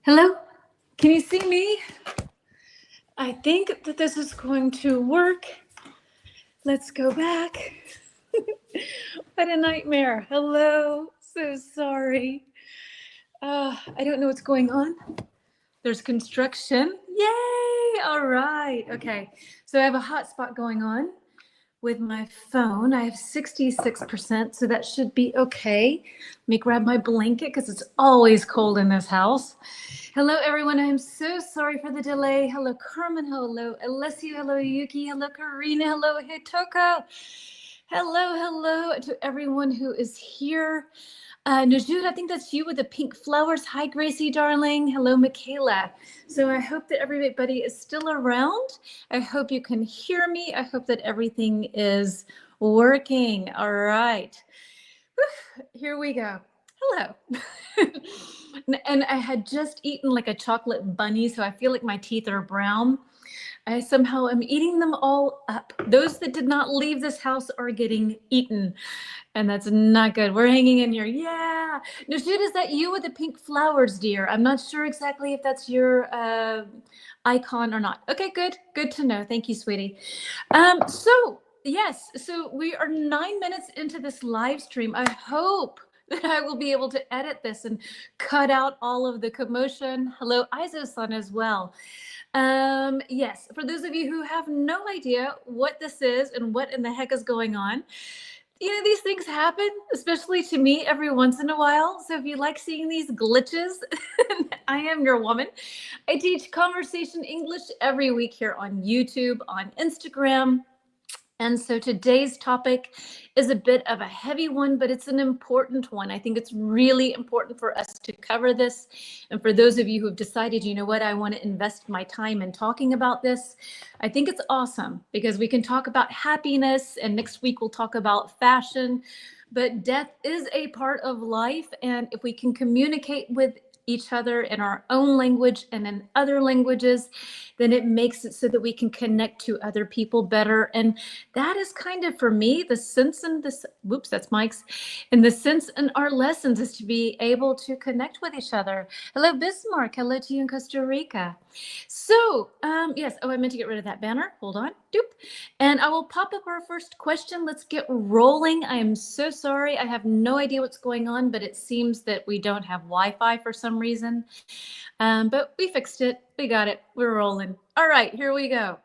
Hello? Can you see me? I think that this is going to work. Let's go back. What a nightmare. Hello. So sorry. I don't know what's going on. There's construction. Yay! All right. Okay. So I have a hotspot going on with my phone. I have 66%, so that should be okay. Let me grab my blanket because it's always cold in this house. Hello, everyone. I'm so sorry for the delay. Hello, Carmen. Hello, Alessio. Hello, Yuki. Hello, Karina. Hello, Hitoko. Hello to everyone who is here. Najud, I think that's you with the pink flowers. Hi, Gracie, darling. Hello, Michaela. So I hope that everybody is still around. I hope you can hear me. I hope that everything is working. All right. Whew, here we go. Hello. And I had just eaten like a chocolate bunny, so I feel like my teeth are brown. I somehow am eating them all up. Those that did not leave this house are getting eaten. And that's not good. We're hanging in here. Yeah. Nashid, is that you with the pink flowers, dear? I'm not sure exactly if that's your icon or not. Okay, good. Good to know. Thank you, sweetie. Yes, so we are 9 minutes into this live stream. I hope that I will be able to edit this and cut out all of the commotion. Hello, Izo-san as well. Yes, for those of you who have no idea what this is and what in the heck is going on, you know, these things happen, especially to me every once in a while. So if you like seeing these glitches, I am your woman. I teach conversation English every week here on YouTube, on Instagram. And so today's topic is a bit of a heavy one, but it's an important one. I think it's really important for us to cover this. And for those of you who've decided, you know what, I want to invest my time in talking about this, I think it's awesome because we can talk about happiness, and next week we'll talk about fashion. But death is a part of life, and if we can communicate with each other in our own language and in other languages, then it makes it so that we can connect to other people better. And that is kind of, for me, the sense in this, whoops, that's Mike's, and the sense in our lessons is to be able to connect with each other. Hello, Bismarck. Hello to you in Costa Rica. So, yes, oh, I meant to get rid of that banner. Hold on. Doop. And I will pop up our first question. Let's get rolling. I am so sorry. I have no idea what's going on, but it seems that we don't have Wi-Fi for some reason. But we fixed it. We got it. We're rolling. All right, here we go.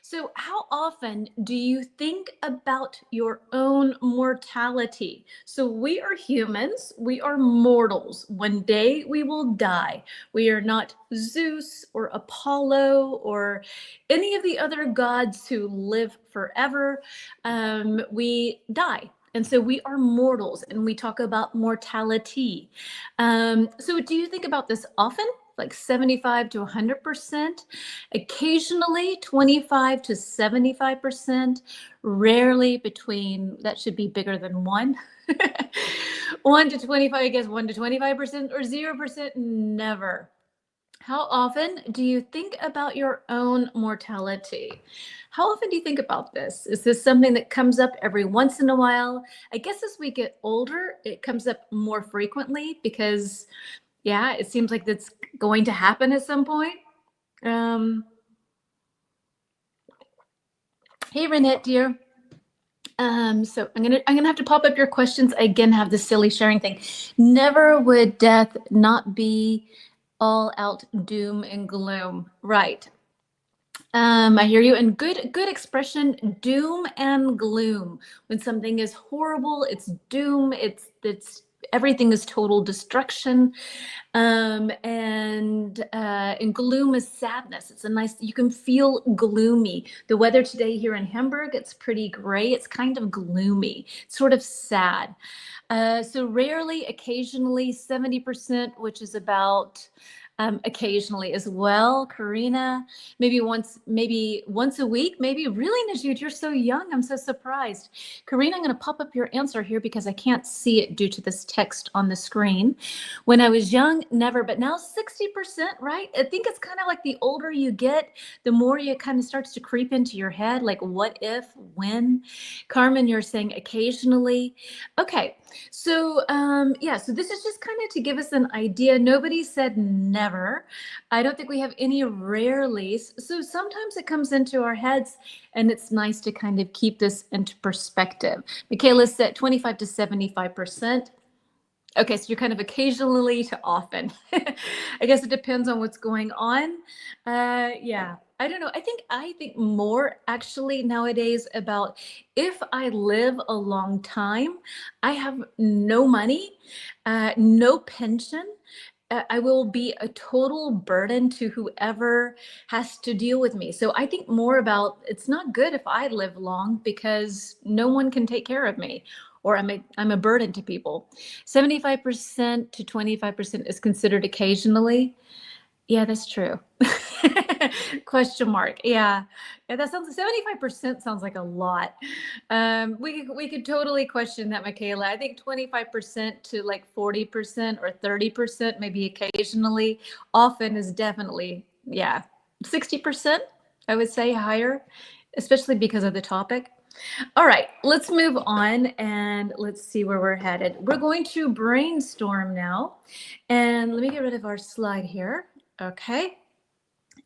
So how often do you think about your own mortality? So we are humans. We are mortals. One day we will die. We are not Zeus or Apollo or any of the other gods who live forever. We die. And so we are mortals, and we talk about mortality. So do you think about this often? Like 75 to 100%, occasionally 25 to 75%, rarely between, that should be bigger than 1. 1 to 25, I guess 1 to 25%, or 0%, never. How often do you think about your own mortality? How often do you think about this? Is this something that comes up every once in a while? I guess as we get older, it comes up more frequently because, yeah, it seems like that's going to happen at some point. Hey, Renette, dear. So I'm gonna have to pop up your questions. I again have the silly sharing thing. Never would death not be all out doom and gloom. Right. I hear you. And good expression, doom and gloom. When something is horrible, it's doom, it's everything is total destruction. And gloom is sadness. It's a nice, you can feel gloomy. The weather today here in Hamburg, it's pretty gray. It's kind of gloomy, sort of sad. So rarely, occasionally, 70%, which is about occasionally as well. Karina, maybe once a week, maybe. Really, Najud, you're so young. I'm so surprised. Karina, I'm going to pop up your answer here because I can't see it due to this text on the screen. When I was young, never, but now 60%, right? I think it's kind of like the older you get, the more it kind of starts to creep into your head, like what if, when. Carmen, you're saying occasionally. Okay, so yeah, so this is just kind of to give us an idea. Nobody said never. never. I don't think we have any rarelies. So sometimes it comes into our heads, and it's nice to kind of keep this into perspective. Michaela said 25 to 75%. Okay, so you're kind of occasionally to often. I guess it depends on what's going on. Yeah, I don't know. I think more actually nowadays about if I live a long time, I have no money, no pension. I will be a total burden to whoever has to deal with me. So I think more about it's not good if I live long because no one can take care of me, or I'm a burden to people. 75% to 25% is considered occasionally. Yeah, that's true. Question mark. Yeah. Yeah, that sounds 75% sounds like a lot. We could totally question that, Michaela. I think 25% to like 40% or 30%, maybe occasionally, often is definitely, yeah. 60%, I would say higher, especially because of the topic. All right, let's move on and let's see where we're headed. We're going to brainstorm now. And let me get rid of our slide here. Okay.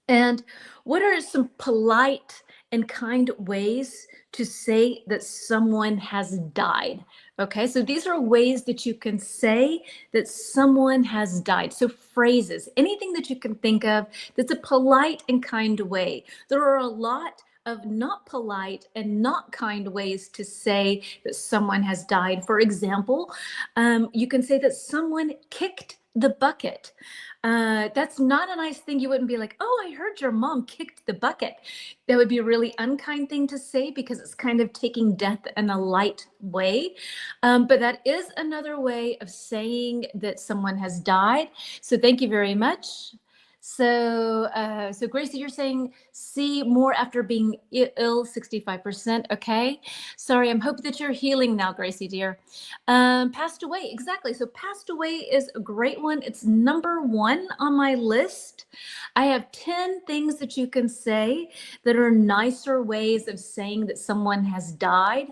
And what are some polite and kind ways to say that someone has died? Okay, so these are ways that you can say that someone has died. So phrases, anything that you can think of that's a polite and kind way. There are a lot of not polite and not kind ways to say that someone has died. For example, you can say that someone kicked the bucket. That's not a nice thing. You wouldn't be like, oh, I heard your mom kicked the bucket. That would be a really unkind thing to say because it's kind of taking death in a light way. But that is another way of saying that someone has died. So thank you very much. So Gracie, you're saying see more after being ill, 65%. Okay. Sorry, I'm hoping that you're healing now, Gracie, dear. Passed away, exactly. So passed away is a great one. It's number one on my list. I have 10 things that you can say that are nicer ways of saying that someone has died.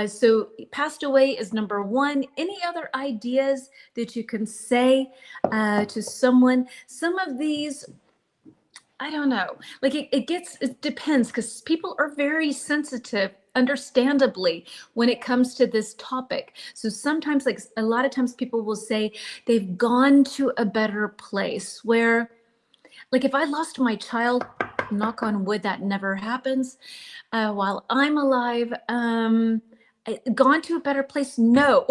So passed away is number one. Any other ideas that you can say to someone? Some of these, I don't know, like it depends because people are very sensitive, understandably, when it comes to this topic. So sometimes, like a lot of times people will say they've gone to a better place where, like if I lost my child, knock on wood, that never happens while I'm alive, gone to a better place? No,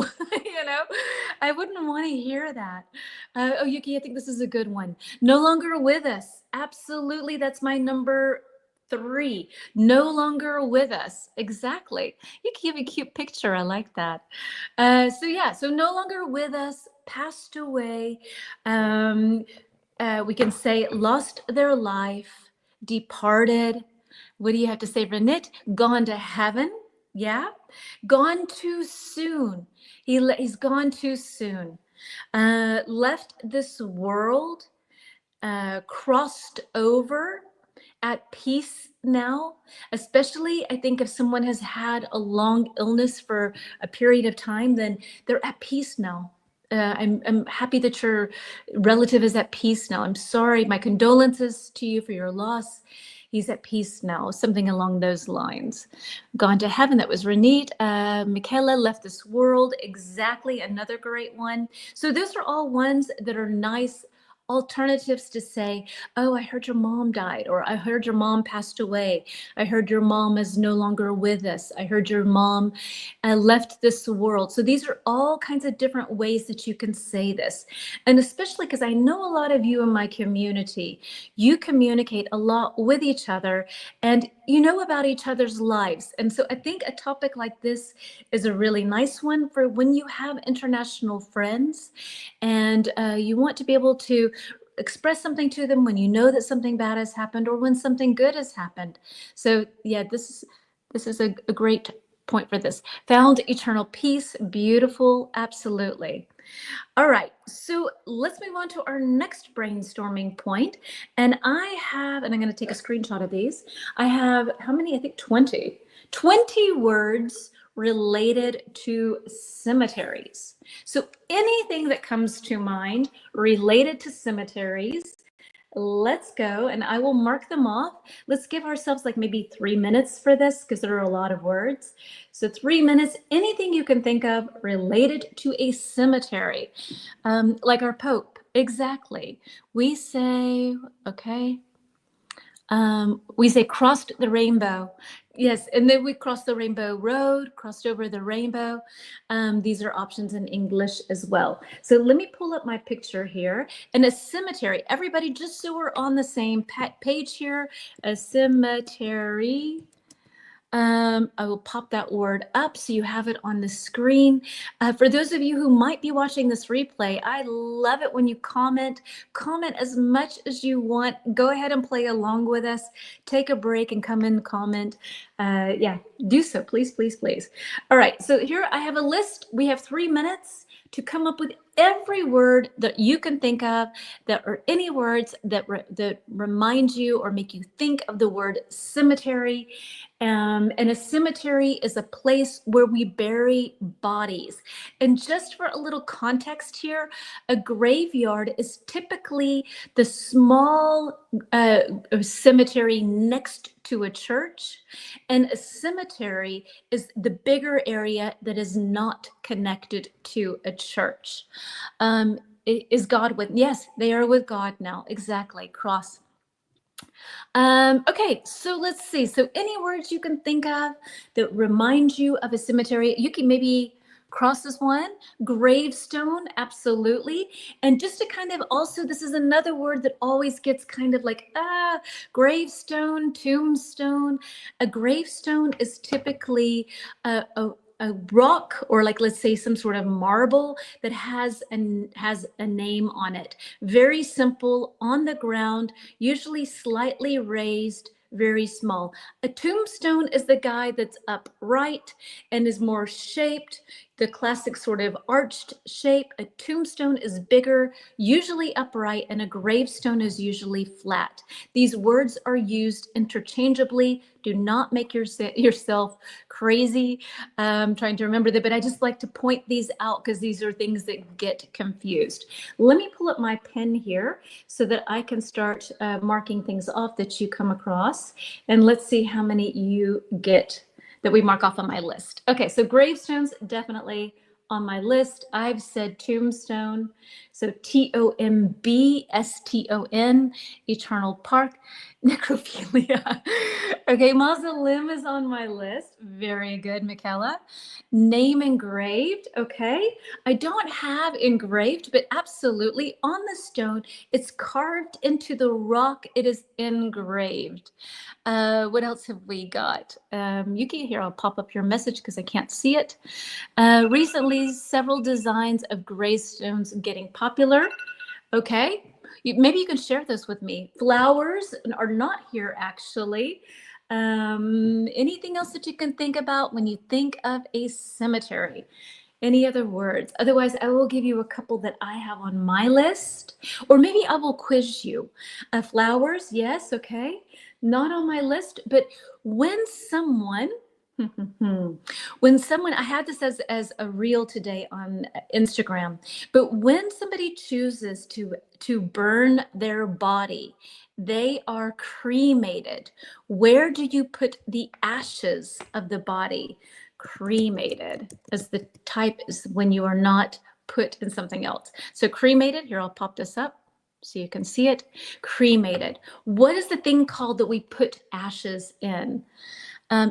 I wouldn't want to hear that. Oh, Yuki, I think this is a good one. No longer with us. Absolutely. That's my number 3. No longer with us. Exactly. You give a cute picture. I like that. So no longer with us, passed away. We can say lost their life, departed. What do you have to say, Renit? Gone to heaven. Yeah. Gone too soon. He's gone too soon. Left this world. Crossed over, at peace now. Especially, I think if someone has had a long illness for a period of time, then they're at peace now. I'm happy that your relative is at peace now. I'm sorry. My condolences to you for your loss. He's at peace now, something along those lines. Gone to heaven, that was Renit. Michaela left this world, exactly, another great one. So those are all ones that are nice alternatives to say, oh, I heard your mom died, or I heard your mom passed away. I heard your mom is no longer with us. I heard your mom left this world. So these are all kinds of different ways that you can say this. And especially because I know a lot of you in my community, you communicate a lot with each other and you know about each other's lives. And so I think a topic like this is a really nice one for when you have international friends and you want to be able to express something to them when you know that something bad has happened or when something good has happened. So yeah, this is a great point for this. Found eternal peace, beautiful, absolutely. All right, so let's move on to our next brainstorming point. And I'm going to take a screenshot of these. I have, how many? I think 20 20 words related to cemeteries. So anything that comes to mind related to cemeteries, let's go, and I will mark them off. Let's give ourselves like maybe 3 minutes for this because there are a lot of words. So 3 minutes, anything you can think of related to a cemetery, like our Pope. Exactly. We say, okay. We say crossed the rainbow. Yes, and then we crossed the rainbow road, crossed over the rainbow. These are options in English as well. So let me pull up my picture here. And a cemetery, everybody, just so we're on the same page here, a cemetery. I will pop that word up so you have it on the screen. For those of you who might be watching this replay, I love it when you comment as much as you want. Go ahead and play along with us. Take a break and come in, comment. Yeah, do so, please, please, please. All right, so here I have a list. We have 3 minutes to come up with every word that you can think of, that or any words that remind you or make you think of the word cemetery. And a cemetery is a place where we bury bodies. And just for a little context here, a graveyard is typically the small cemetery next to a church, and a cemetery is the bigger area that is not connected to a church. Is God with? Yes, they are with God now. Exactly. Cross. Okay, so let's see. So any words you can think of that remind you of a cemetery, you can maybe cross this one. Gravestone, absolutely. And just to kind of also, this is another word that always gets kind of like, gravestone, tombstone. A gravestone is typically a rock, or like, let's say some sort of marble that has a name on it. Very simple, on the ground, usually slightly raised, very small. A tombstone is the guy that's upright and is more shaped, the classic sort of arched shape. A tombstone is bigger, usually upright, and a gravestone is usually flat. These words are used interchangeably. Do not make yourself crazy trying to remember that, but I just like to point these out because these are things that get confused. Let me pull up my pen here so that I can start marking things off that you come across. And let's see how many you get that we mark off on my list. Okay, so gravestones, definitely on my list. I've said tombstone, so Tombston, eternal park. Necrophilia. Okay, mausoleum is on my list. Very good, Michaela. Name engraved. Okay, I don't have engraved, but absolutely on the stone, it's carved into the rock. It is engraved. What else have we got? Yuki, here, I'll pop up your message because I can't see it. Recently, several designs of gravestones getting popular. Okay, maybe you can share this with me. Flowers are not here, actually. Anything else that you can think about when you think of a cemetery? Any other words? Otherwise, I will give you a couple that I have on my list, or maybe I will quiz you. Flowers, yes, okay. Not on my list, but when someone, I had this as a reel today on Instagram, but when somebody chooses to burn their body, they are cremated. Where do you put the ashes of the body? Cremated, as the type is when you are not put in something else. So cremated, here, I'll pop this up so you can see it. Cremated. What is the thing called that we put ashes in?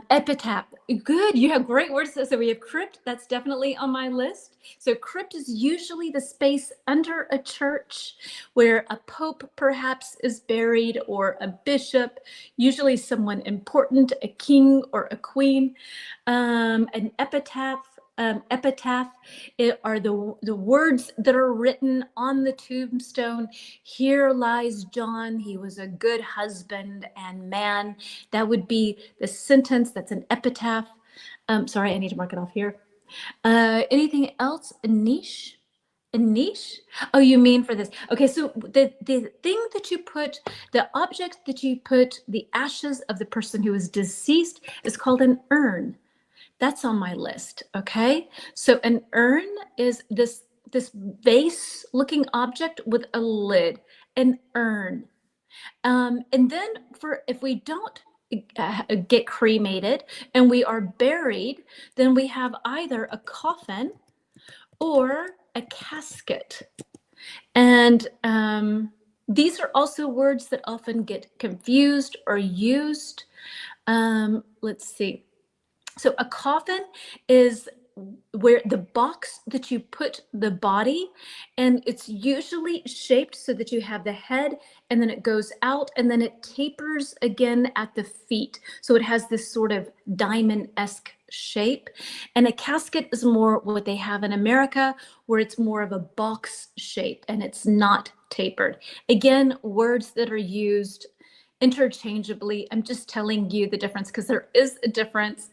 Epitaph. Good, you have great words. So we have crypt, that's definitely on my list. So crypt is usually the space under a church where a pope perhaps is buried, or a bishop, usually someone important, a king or a queen. An epitaph. Epitaph are the words that are written on the tombstone. Here lies John. He was a good husband and man. That would be the sentence. That's an epitaph. Sorry, I need to mark it off here. Anything else? A niche? A niche? Oh, you mean for this? Okay, so the thing that you put, the object that you put the ashes of the person who is deceased is called an urn. That's on my list, okay? So an urn is this vase looking object with a lid, an urn. And then for if we don't get cremated and we are buried, then we have either a coffin or a casket. And these are also words that often get confused or used. Let's see. So a coffin is where the box that you put the body, and it's usually shaped so that you have the head and then it goes out and then it tapers again at the feet. So it has this sort of diamond-esque shape. And a casket is more what they have in America, where it's more of a box shape and it's not tapered. Again, words that are used interchangeably. I'm just telling you the difference because there is a difference.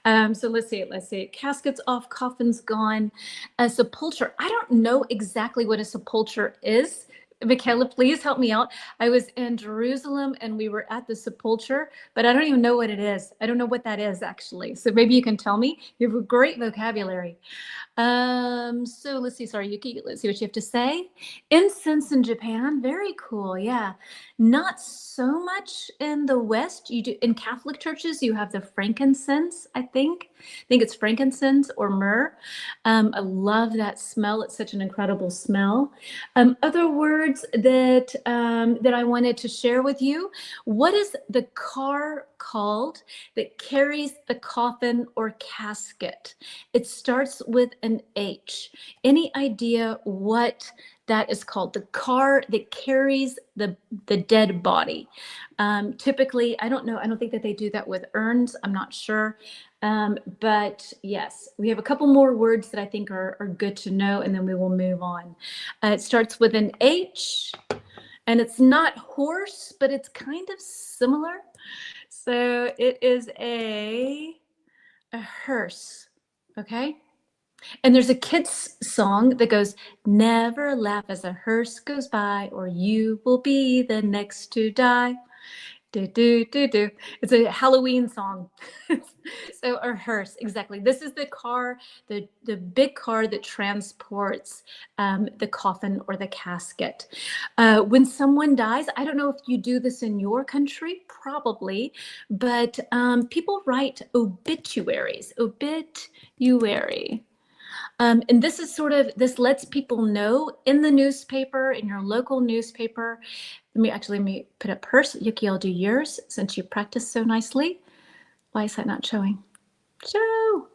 So let's see. Caskets off, coffins gone. A sepulcher. I don't know exactly what a sepulcher is. Michaela, please help me out. I was in Jerusalem and we were at the sepulcher, but I don't even know what it is. I don't know what that is actually. So maybe you can tell me. You have a great vocabulary. So let's see. Sorry, Yuki. Let's see what you have to say. Incense in Japan. Very cool. Yeah. Not so much in the West. You do in Catholic churches, you have the frankincense, I think. I think it's frankincense or myrrh. I love that smell. It's such an incredible smell. Other words that that I wanted to share with you. What is the car called that carries the coffin or casket? It starts with an H. Any idea what that is called? The car that carries the dead body. Typically, I don't know. I don't think that they do that with urns. I'm not sure. But yes, we have a couple more words that I think are good to know, and then we will move on. It starts with an H, and it's not horse, but it's kind of similar. So it is a hearse, okay? And there's a kid's song that goes, never laugh as a hearse goes by, or you will be the next to die. Do, do, do, do. It's a Halloween song. So a hearse, exactly. This is the car, the big car that transports the coffin or the casket. When someone dies, I don't know if you do this in your country, probably, but people write obituaries, obituary. And this is sort of, this lets people know in the newspaper, in your local newspaper. Let me put up hers. Yuki, I'll do yours since you practiced so nicely. Why is that not showing? Show.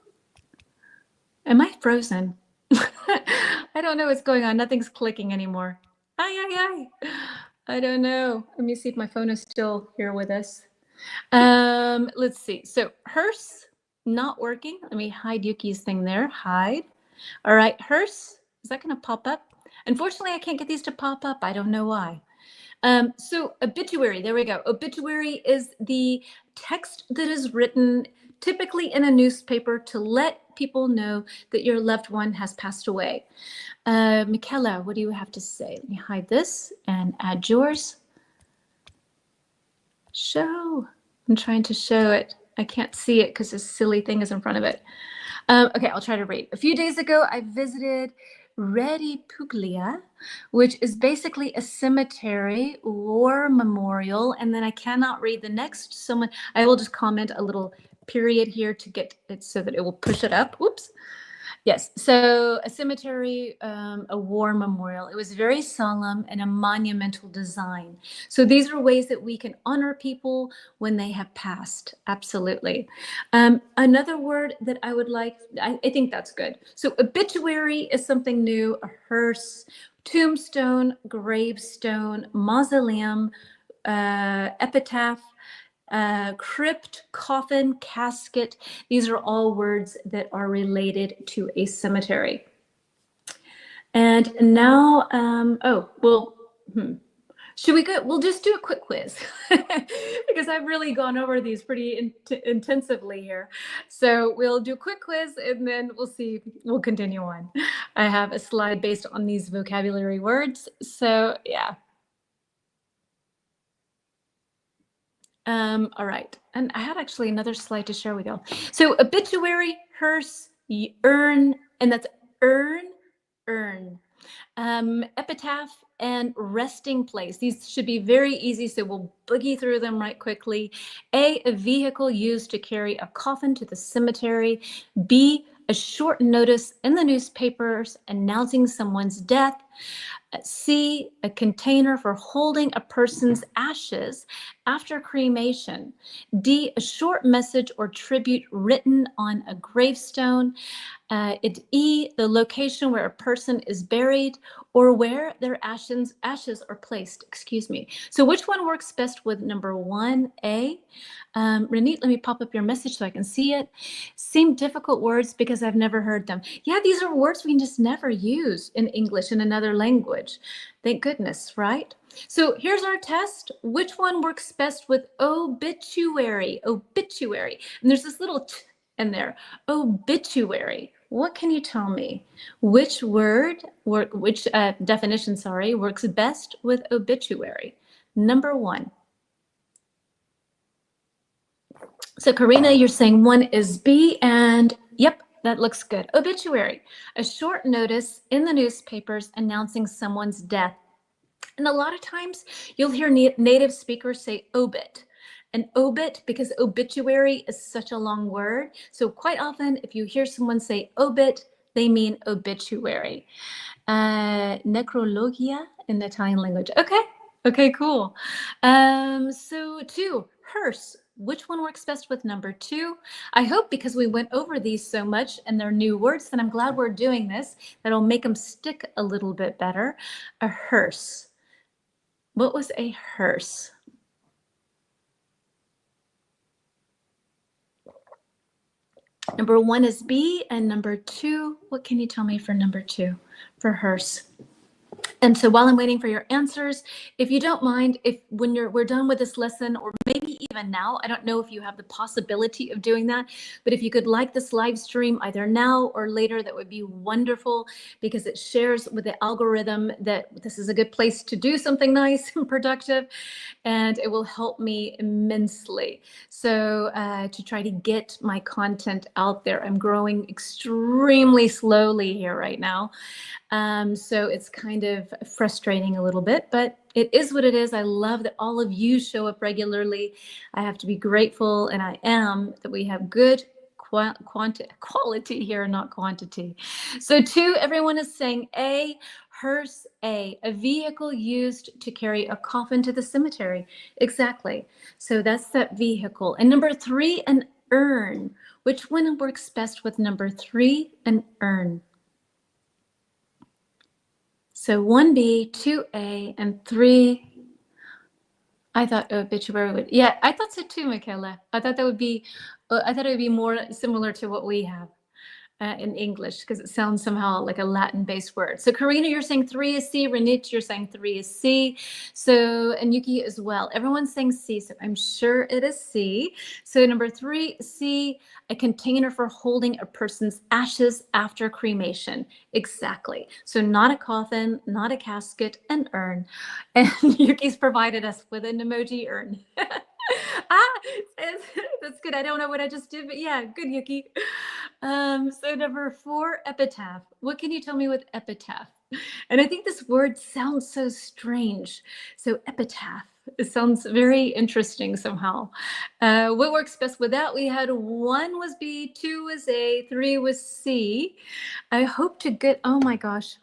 Am I frozen? I don't know what's going on. Nothing's clicking anymore. Ay. I don't know. Let me see if my phone is still here with us. Let's see. So hearse, not working. Let me hide Yuki's thing there. Hide. All right, hearse, is that going to pop up? Unfortunately, I can't get these to pop up. I don't know why. So obituary, there we go. Obituary is the text that is written typically in a newspaper to let people know that your loved one has passed away. Michaela, what do you have to say? Let me hide this and add yours. Show. I'm trying to show it. I can't see it because this silly thing is in front of it. Okay, I'll try to read. A few days ago, I visited Redi Puglia, which is basically a cemetery, war memorial, and then I cannot read the next. Someone, I will just comment a little period here to get it so that it will push it up. Whoops. Yes, so a cemetery, a war memorial. It was very solemn and a monumental design. So these are ways that we can honor people when they have passed. Absolutely. Another word that I would like, I think that's good. So obituary is something new, a hearse, tombstone, gravestone, mausoleum, epitaph, crypt, coffin, casket. These are all words that are related to a cemetery. And now, Should we go? We'll just do a quick quiz because I've really gone over these pretty intensively here. So we'll do a quick quiz and then we'll see. We'll continue on. I have a slide based on these vocabulary words. So yeah. All right. And I had actually another slide to share with y'all. So obituary, hearse, urn, and that's urn. Epitaph and resting place. These should be very easy, so we'll boogie through them right quickly. A vehicle used to carry a coffin to the cemetery. B, a short notice in the newspapers announcing someone's death. C, a container for holding a person's ashes after cremation. D, a short message or tribute written on a gravestone. E, the location where a person is buried or where their ashes are placed, excuse me. So which one works best with number 1A? Renee, let me pop up your message so I can see it. Seem difficult words because I've never heard them. Yeah, these are words we just never use in English in another language. Thank goodness, right? So here's our test. Which one works best with obituary? Obituary. And there's this little t in there. Obituary. What can you tell me? Which definition, works best with obituary? Number 1. So Karina, you're saying 1 is B, and yep, that looks good. Obituary, a short notice in the newspapers announcing someone's death. And a lot of times you'll hear native speakers say obit. An obit, because obituary is such a long word. So quite often, if you hear someone say obit, they mean obituary. Necrologia in the Italian language. Okay, cool. So 2, hearse. Which one works best with number 2? I hope because we went over these so much and they're new words, that I'm glad we're doing this. That'll make them stick a little bit better. A hearse. What was a hearse? Number 1 is B, and number 2, what can you tell me for number 2 for hearse? And so while I'm waiting for your answers, if you don't mind, if when we're done with this lesson, or maybe even now, I don't know if you have the possibility of doing that, but if you could like this live stream either now or later, that would be wonderful, because it shares with the algorithm that this is a good place to do something nice and productive, and it will help me immensely. So to try to get my content out there, I'm growing extremely slowly here right now. So it's kind of frustrating a little bit, but it is what it is. I love that all of you show up regularly. I have to be grateful, and I am, that we have good quality here, not quantity. So 2, everyone is saying A, hearse. A vehicle used to carry a coffin to the cemetery. Exactly. So that's that vehicle. And number 3, an urn. Which one works best with number 3, an urn? So 1B, 2A, and 3. I thought obituary would. Yeah, I thought so too, Michaela. I thought that would be. I thought it would be more similar to what we have in English, because it sounds somehow like a Latin-based word. So Karina, you're saying 3 is C. Renit, you're saying 3 is C. So, and Yuki as well. Everyone's saying C, so I'm sure it is C. So number 3, C, a container for holding a person's ashes after cremation. Exactly. So not a coffin, not a casket, an urn. And Yuki's provided us with an emoji urn. That's good. I don't know what I just did, but yeah, good, Yuki. So number 4, epitaph. What can you tell me with epitaph? And I think this word sounds so strange. So epitaph, it sounds very interesting somehow. What works best with that? We had 1 was B, 2 was A, 3 was C. I hope to get, oh my gosh.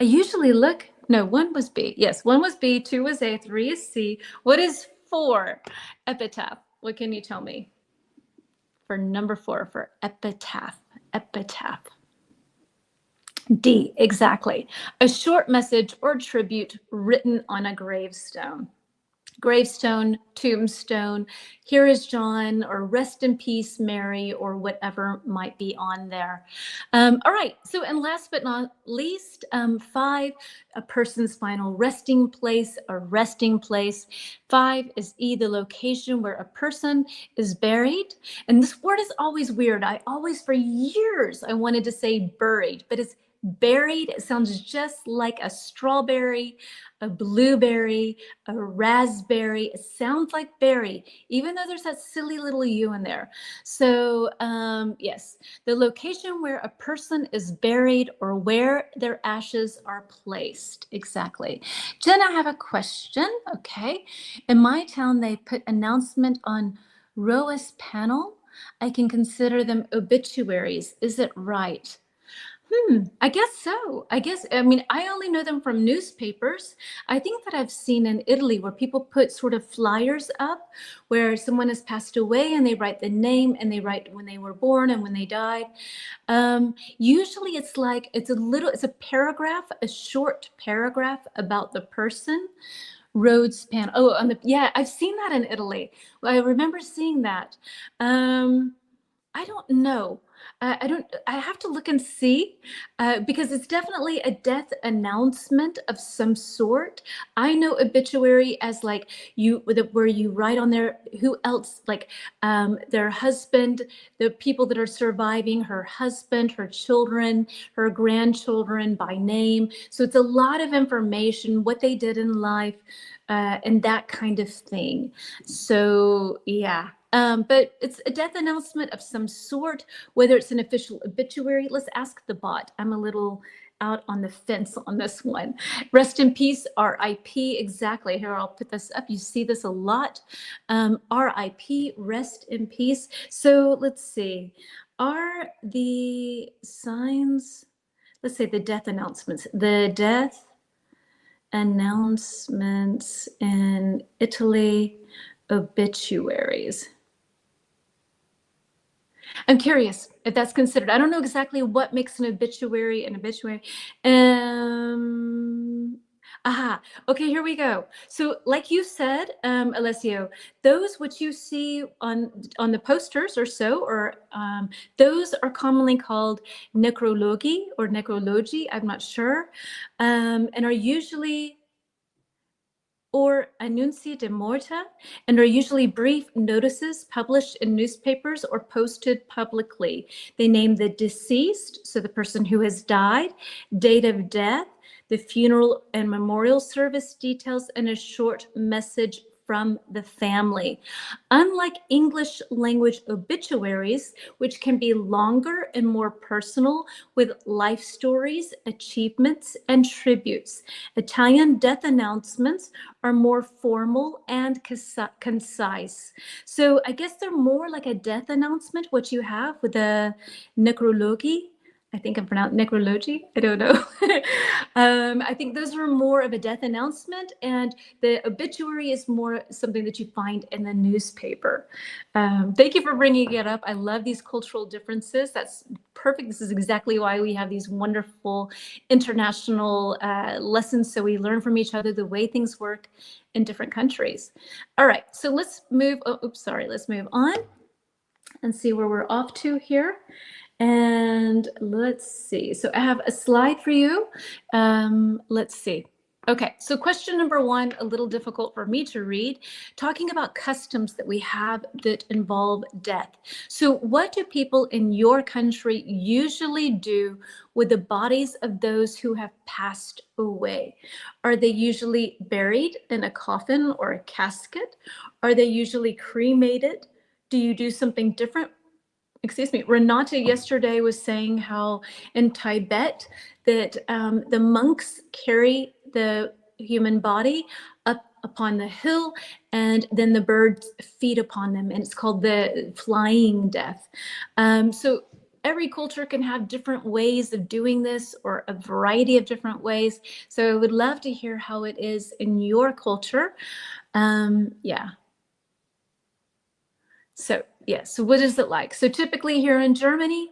I usually look, no, 1 was B. Yes, 1 was B, 2 was A, 3 is C. What is 4? Epitaph. What can you tell me for number 4 for epitaph? Epitaph. D, exactly. A short message or tribute written on a gravestone. gravestone, tombstone, here is John, or rest in peace, Mary, or whatever might be on there. All right, so and last but not least, 5, a person's final resting place, a resting place. 5 is the location where a person is buried. And this word is always weird. For years, I wanted to say buried, but it's buried. It sounds just like a strawberry, a blueberry, a raspberry. It sounds like berry, even though there's that silly little U in there. So yes, the location where a person is buried or where their ashes are placed. Exactly. Jen, I have a question. Okay. In my town, they put announcement on ROAS panel. I can consider them obituaries. Is it right? I guess so. I mean, I only know them from newspapers. I think that I've seen in Italy where people put sort of flyers up where someone has passed away and they write the name and they write when they were born and when they died. Usually it's a paragraph, a short paragraph about the person. Rhodes pan. Oh, I've seen that in Italy. I remember seeing that. I don't know. I have to look and see because it's definitely a death announcement of some sort. I know obituary as like where you write on there who else, like their husband, the people that are surviving, her husband, her children, her grandchildren by name. So it's a lot of information, what they did in life, and that kind of thing. So yeah. But it's a death announcement of some sort, whether it's an official obituary. Let's ask the bot. I'm a little out on the fence on this one. Rest in peace, RIP. Exactly. Here, I'll put this up. You see this a lot. RIP, rest in peace. So let's see. Are the signs, let's say the death announcements, the death announcements in Italy, obituaries. I'm curious if that's considered. I don't know exactly what makes an obituary an obituary. Okay, here we go. So like you said, Alessio, those which you see on the posters or so, or those are commonly called necrologi or necrologi, I'm not sure, and are usually or annunci de morte, and are usually brief notices published in newspapers or posted publicly. They name the deceased, so the person who has died, date of death, the funeral and memorial service details, and a short message from the family. Unlike English language obituaries, which can be longer and more personal with life stories, achievements, and tributes, Italian death announcements are more formal and concise. So I guess they're more like a death announcement, what you have with the necrologi. I think I'm pronouncing necrology. I don't know. I think those are more of a death announcement, and the obituary is more something that you find in the newspaper. Thank you for bringing it up. I love these cultural differences. That's perfect. This is exactly why we have these wonderful international lessons, so we learn from each other the way things work in different countries. All right, so let's move. Let's move on and see where we're off to here. And let's see. So I have a slide for you. Let's see. Okay, so question number 1, a little difficult for me to read, talking about customs that we have that involve death. So what do people in your country usually do with the bodies of those who have passed away? Are they usually buried in a coffin or a casket? Are they usually cremated? Do you do something different? Excuse me, Renata yesterday was saying how in Tibet that the monks carry the human body up upon the hill and then the birds feed upon them, and it's called the flying death. So every culture can have different ways of doing this, or a variety of different ways. So I would love to hear how it is in your culture. Yeah. So yeah, so what is it like? So typically here in Germany,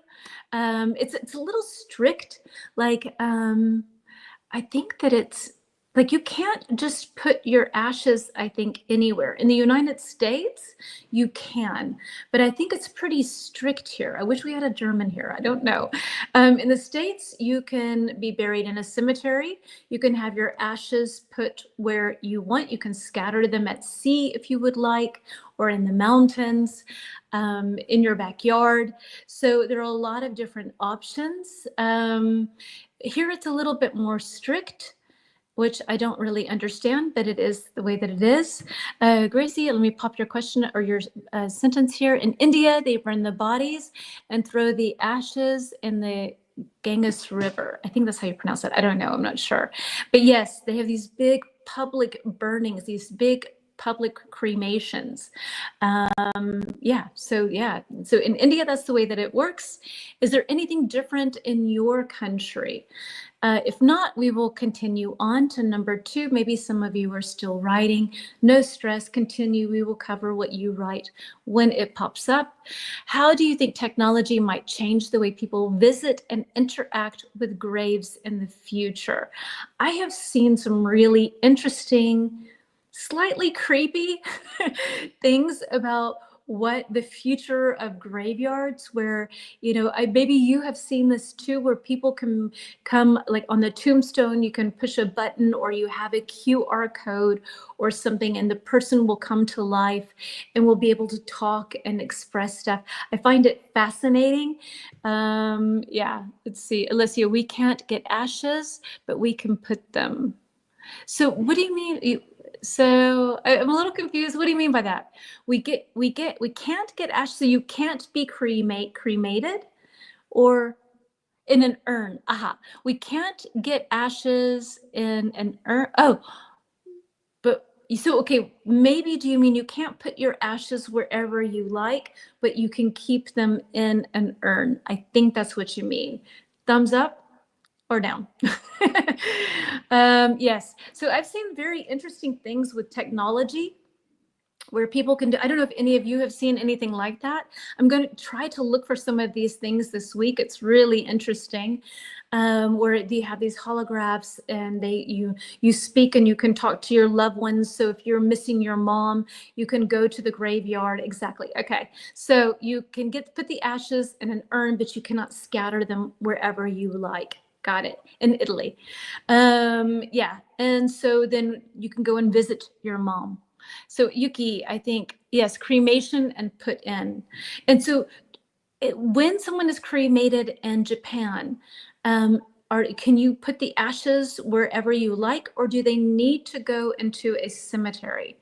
it's a little strict. Like I think that it's like you can't just put your ashes, I think, anywhere. In the United States, you can, but I think it's pretty strict here. I wish we had a German here. I don't know. In the States, you can be buried in a cemetery. You can have your ashes put where you want. You can scatter them at sea if you would like, or in the mountains, in your backyard. So there are a lot of different options. Here it's a little bit more strict, which I don't really understand, but it is the way that it is. Gracie, let me pop your question or your sentence here. In India, they burn the bodies and throw the ashes in the Ganges River. I think that's how you pronounce it. I don't know. I'm not sure. But yes, they have these big public burnings, these big public cremations. Yeah. So in India, that's the way that it works. Is there anything different in your country? If not, we will continue on to number 2. Maybe some of you are still writing. No stress, continue. We will cover what you write when it pops up. How do you think technology might change the way people visit and interact with graves in the future? I have seen some really interesting, slightly creepy things about what the future of graveyards, where, you know, maybe you have seen this too, where people can come, like on the tombstone, you can push a button or you have a QR code or something, and the person will come to life and will be able to talk and express stuff. I find it fascinating. Yeah, let's see, Alicia, we can't get ashes, but we can put them. So what do you mean? So I'm a little confused. What do you mean by that? We can't get ashes, so you can't be cremated or in an urn. Aha. We can't get ashes in an urn. Oh, but so, okay, maybe do you mean you can't put your ashes wherever you like, but you can keep them in an urn? I think that's what you mean. Thumbs up or down? Yes. So I've seen very interesting things with technology where people can do. I don't know if any of you have seen anything like that. I'm going to try to look for some of these things this week. It's really interesting, where you have these holographs and you speak and you can talk to your loved ones. So if you're missing your mom, you can go to the graveyard. Exactly. Okay. So you can put the ashes in an urn, but you cannot scatter them wherever you like. Got it. In Italy. Yeah. And so then you can go and visit your mom. So Yuki, I think, yes, cremation and put in. And so when someone is cremated in Japan, can you put the ashes wherever you like, or do they need to go into a cemetery?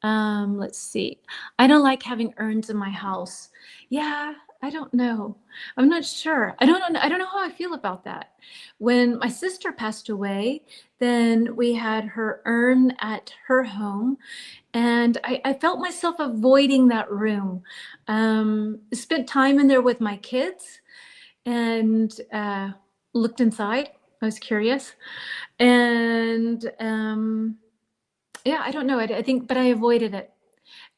Let's see. I don't like having urns in my house. Yeah, I don't know. I'm not sure. I don't know how I feel about that. When my sister passed away, then we had her urn at her home, and I felt myself avoiding that room. Spent time in there with my kids and looked inside. I was curious. And yeah, I don't know. I think, but I avoided it.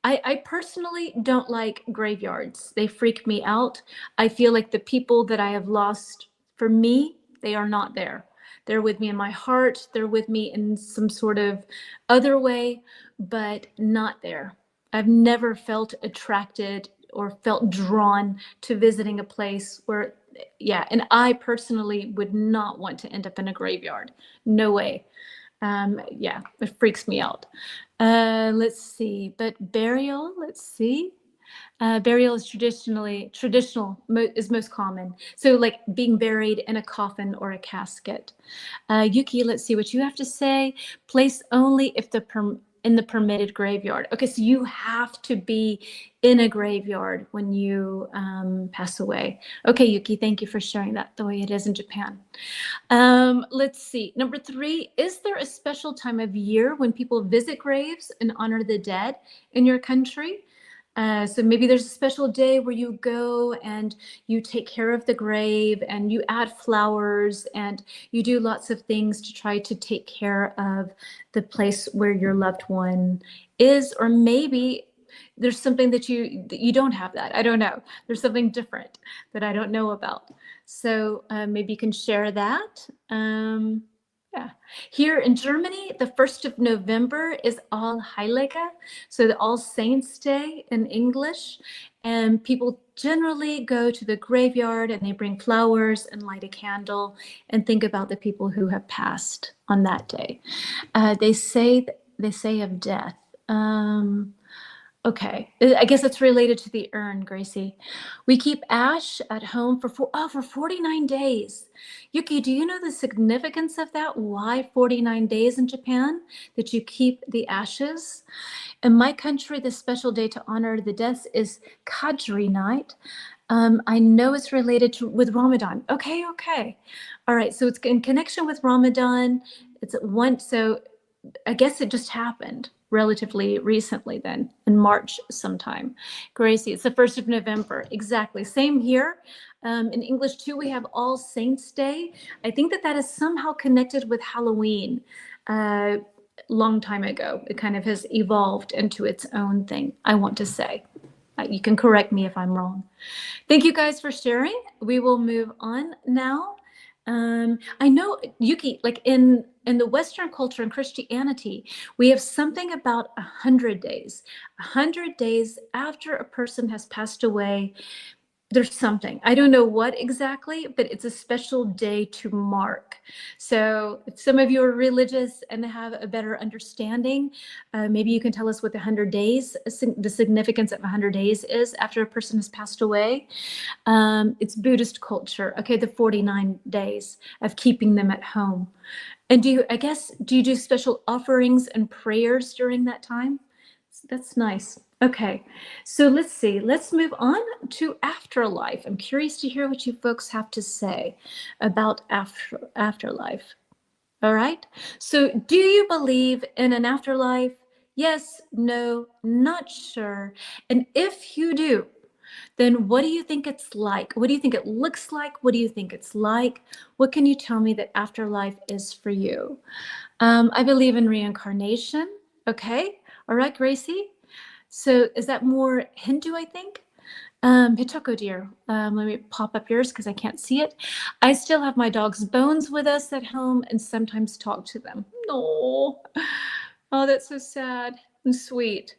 I personally don't like graveyards. They freak me out. I feel like the people that I have lost, for me, they are not there. They're with me in my heart. They're with me in some sort of other way, but not there. I've never felt attracted or felt drawn to visiting a place where, yeah, and I personally would not want to end up in a graveyard. No way. Yeah, it freaks me out. Let's see, but burial, let's see. Burial is traditional is most common. So like being buried in a coffin or a casket. Yuki, let's see what you have to say. Place only if in the permitted graveyard. Okay, so you have to be in a graveyard when you pass away. Okay, Yuki, thank you for sharing that the way it is in Japan. Let's see. Number 3, is there a special time of year when people visit graves and honor the dead in your country? So maybe there's a special day where you go and you take care of the grave and you add flowers and you do lots of things to try to take care of the place where your loved one is. Or maybe there's something that you don't have that. I don't know. There's something different that I don't know about. So maybe you can share that. Yeah. Here in Germany, the 1st of November is All Heilige, so the All Saints Day in English. And people generally go to the graveyard and they bring flowers and light a candle and think about the people who have passed on that day. They say of death. Okay, I guess it's related to the urn, Gracie. We keep ash at home for 49 days. Yuki, do you know the significance of that? Why 49 days in Japan that you keep the ashes? In my country, the special day to honor the deaths is Qadri night. I know it's related to with Ramadan. Okay. All right, so it's in connection with Ramadan. So I guess it just happened relatively recently then, in March sometime. Gracie, it's the 1st of November. Exactly. Same here. In English too, we have All Saints Day. I think that is somehow connected with Halloween. Long time ago, it kind of has evolved into its own thing, I want to say. You can correct me if I'm wrong. Thank you guys for sharing. We will move on now. I know, Yuki, like in the Western culture and Christianity, we have something about 100 days. 100 days after a person has passed away, there's something. I don't know what exactly, but it's a special day to mark. So if some of you are religious and have a better understanding, maybe you can tell us what the 100 days, the significance of 100 days is after a person has passed away. It's Buddhist culture. Okay, the 49 days of keeping them at home. And do you do special offerings and prayers during that time? That's nice. Okay, so let's see. Let's move on to afterlife. I'm curious to hear what you folks have to say about afterlife. All right. So do you believe in an afterlife? Yes, no, not sure. And if you do, then what do you think it's like? What do you think it looks like? What do you think it's like? What can you tell me that afterlife is for you? I believe in reincarnation. Okay. All right, Gracie. So is that more Hindu, I think? Hitoko dear, let me pop up yours because I can't see it. I still have my dog's bones with us at home and sometimes talk to them. Oh, that's so sad and sweet.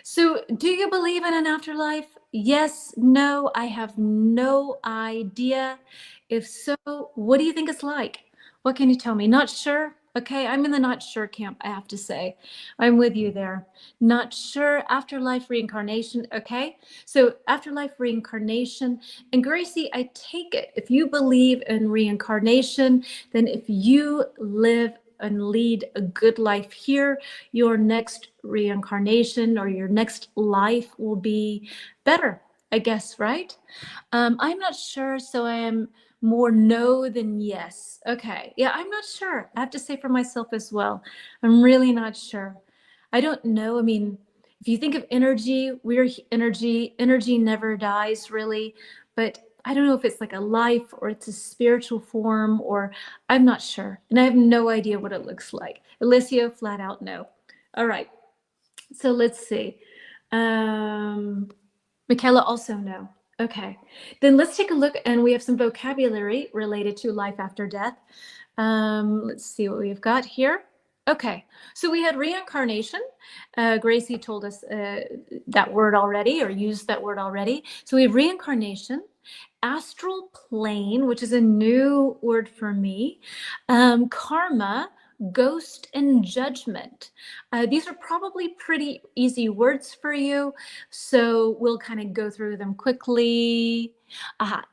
So do you believe in an afterlife? Yes, no, I have no idea. If so, what do you think it's like? What can you tell me? Not sure? Okay, I'm in the not sure camp, I have to say. I'm with you there. Not sure, afterlife, reincarnation. Okay, so afterlife, reincarnation. And Gracie, I take it, if you believe in reincarnation, then if you live and lead a good life here, your next reincarnation or your next life will be better, I guess, right? I'm not sure, so I am more no than yes. Okay, yeah, I'm not sure. I have to say for myself as well. I'm really not sure. I don't know. I mean, if you think of energy, we're energy. Energy never dies, really. But I don't know if it's like a life or it's a spiritual form, or I'm not sure. And I have no idea what it looks like. Alessio, flat out no. All right. So let's see. Michaela also no. Okay. Then let's take a look, and we have some vocabulary related to life after death. Let's see what we've got here. Okay, so we had reincarnation. Gracie told us that word already, or used that word already. So we have reincarnation, astral plane, which is a new word for me, karma, ghost, and judgment. These are probably pretty easy words for you, so we'll kind of go through them quickly.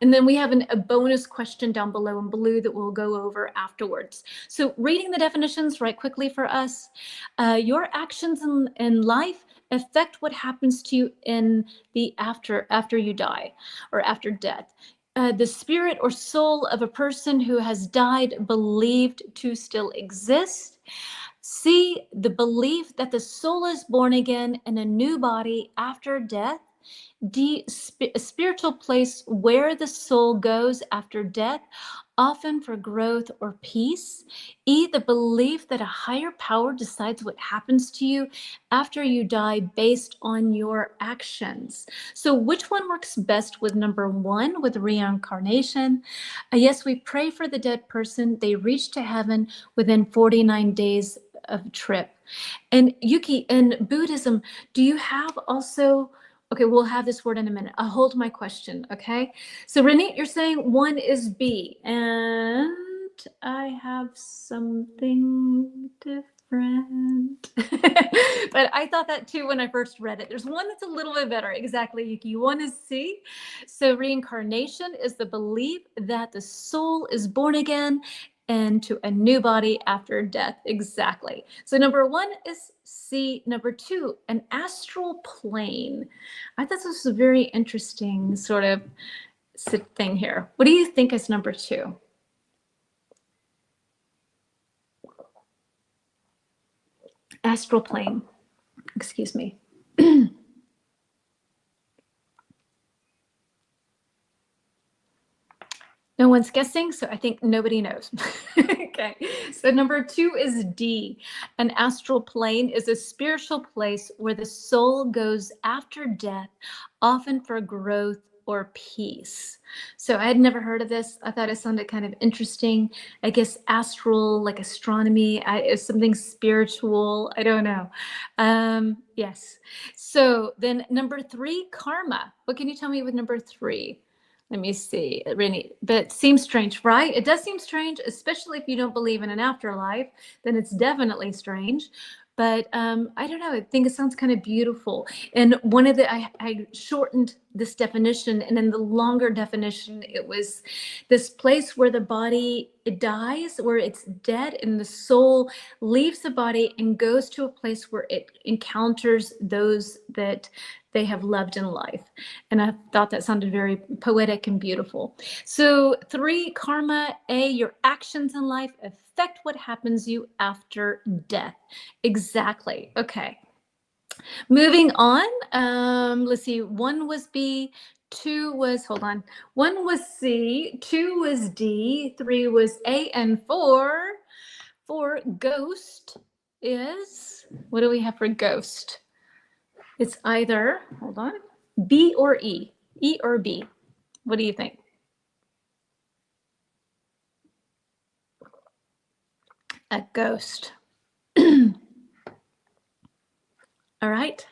And then we have a bonus question down below in blue that we'll go over afterwards. So reading the definitions right quickly for us. Your actions in life affect what happens to you in the after you die or after death. The spirit or soul of a person who has died believed to still exist. C, the belief that the soul is born again in a new body after death. D, a spiritual place where the soul goes after death, often for growth or peace. E, the belief that a higher power decides what happens to you after you die based on your actions. So which one works best with number one, with reincarnation? Yes, we pray for the dead person. They reach to heaven within 49 days of trip. And Yuki, in Buddhism, do you have also, okay, we'll have this word in a minute. I'll hold my question, okay? So Renee, you're saying one is B, and I have something different. But I thought that too when I first read it. There's one that's a little bit better. Exactly, Yuki. One is C. So reincarnation is the belief that the soul is born again into a new body after death. Exactly. So number one is C. Number two, an astral plane. I thought this was a very interesting sort of thing here. What do you think is number two? Astral plane. Excuse me. No one's guessing, so I think nobody knows. Okay, so number two is D. An astral plane is a spiritual place where the soul goes after death, often for growth or peace. So I had never heard of this. I thought it sounded kind of interesting. I guess astral, like astronomy, is something spiritual. I don't know. Yes. So then number three, karma. What can you tell me with number three? Let me see, Renee, but it seems strange, right? It does seem strange, especially if you don't believe in an afterlife, then it's definitely strange. But I don't know, I think it sounds kind of beautiful. And one of the, I shortened this definition, and in the longer definition, it was this place where the body, it dies, where it's dead, and the soul leaves the body and goes to a place where it encounters those that they have loved in life. And I thought that sounded very poetic and beautiful. So three, karma. A, your actions in life affect what happens to you after death. Exactly. Okay. Moving on. Let's see. One was B. Two was, hold on. One was C. Two was D. Three was A. And four for ghost is, what do we have for ghost? It's either, hold on, B or E. E or B. What do you think? A ghost. All right.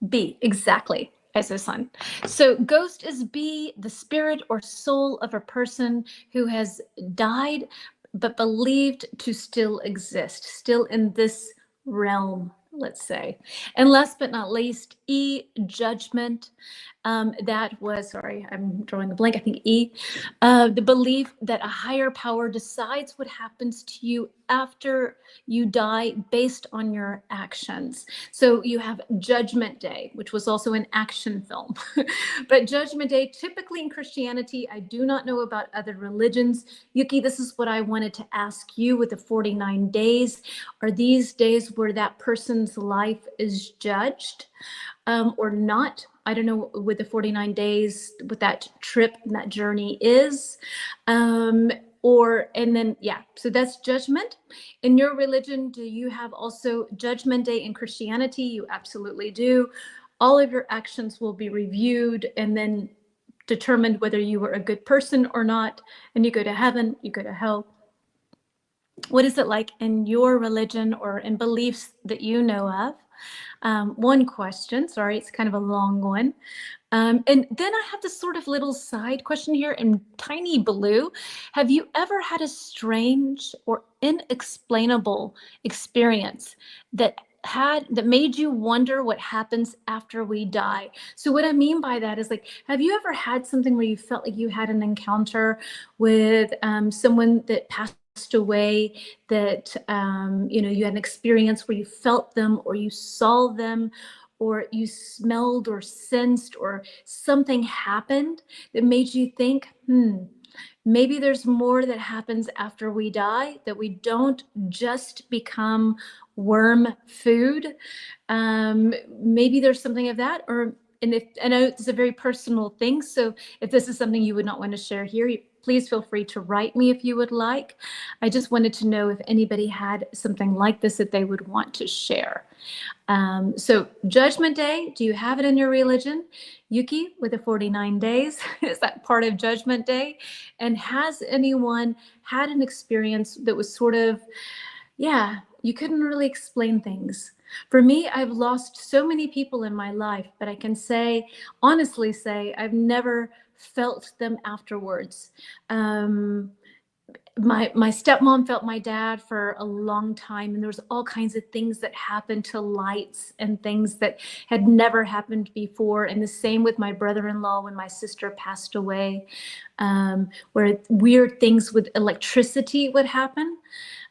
B, exactly, as the sun. So ghost is B, the spirit or soul of a person who has died but believed to still exist, still in this realm, let's say. And last but not least, E, judgment. That was, sorry, I'm drawing a blank, I think E, the belief that a higher power decides what happens to you after you die based on your actions. So you have Judgment Day, which was also an action film. But Judgment Day, typically in Christianity, I do not know about other religions. Yuki, this is what I wanted to ask you with the 49 days. Are these days where that person's life is judged or not? I don't know with the 49 days, what that trip and that journey is. And then, yeah, so that's judgment. In your religion, do you have also Judgment Day in Christianity? You absolutely do. All of your actions will be reviewed and then determined whether you were a good person or not. And you go to heaven, you go to hell. What is it like in your religion or in beliefs that you know of? One question, sorry, it's kind of a long one. And then I have this sort of little side question here in tiny blue. Have you ever had a strange or inexplainable experience that made you wonder what happens after we die? So what I mean by that is, like, have you ever had something where you felt like you had an encounter with someone that passed away, that you had an experience where you felt them or you saw them or you smelled or sensed or something happened that made you think, maybe there's more that happens after we die, that we don't just become worm food. Maybe there's something of that. And I know it's a very personal thing, so if this is something you would not want to share here, please feel free to write me if you would like. I just wanted to know if anybody had something like this that they would want to share. So Judgment Day, do you have it in your religion? Yuki with the 49 days, is that part of Judgment Day? And has anyone had an experience that was sort of, yeah, you couldn't really explain things? For me, I've lost so many people in my life, but I can say, honestly say, I've never felt them afterwards. My stepmom felt my dad for a long time, and there was all kinds of things that happened to lights and things that had never happened before. And the same with my brother-in-law when my sister passed away, where weird things with electricity would happen.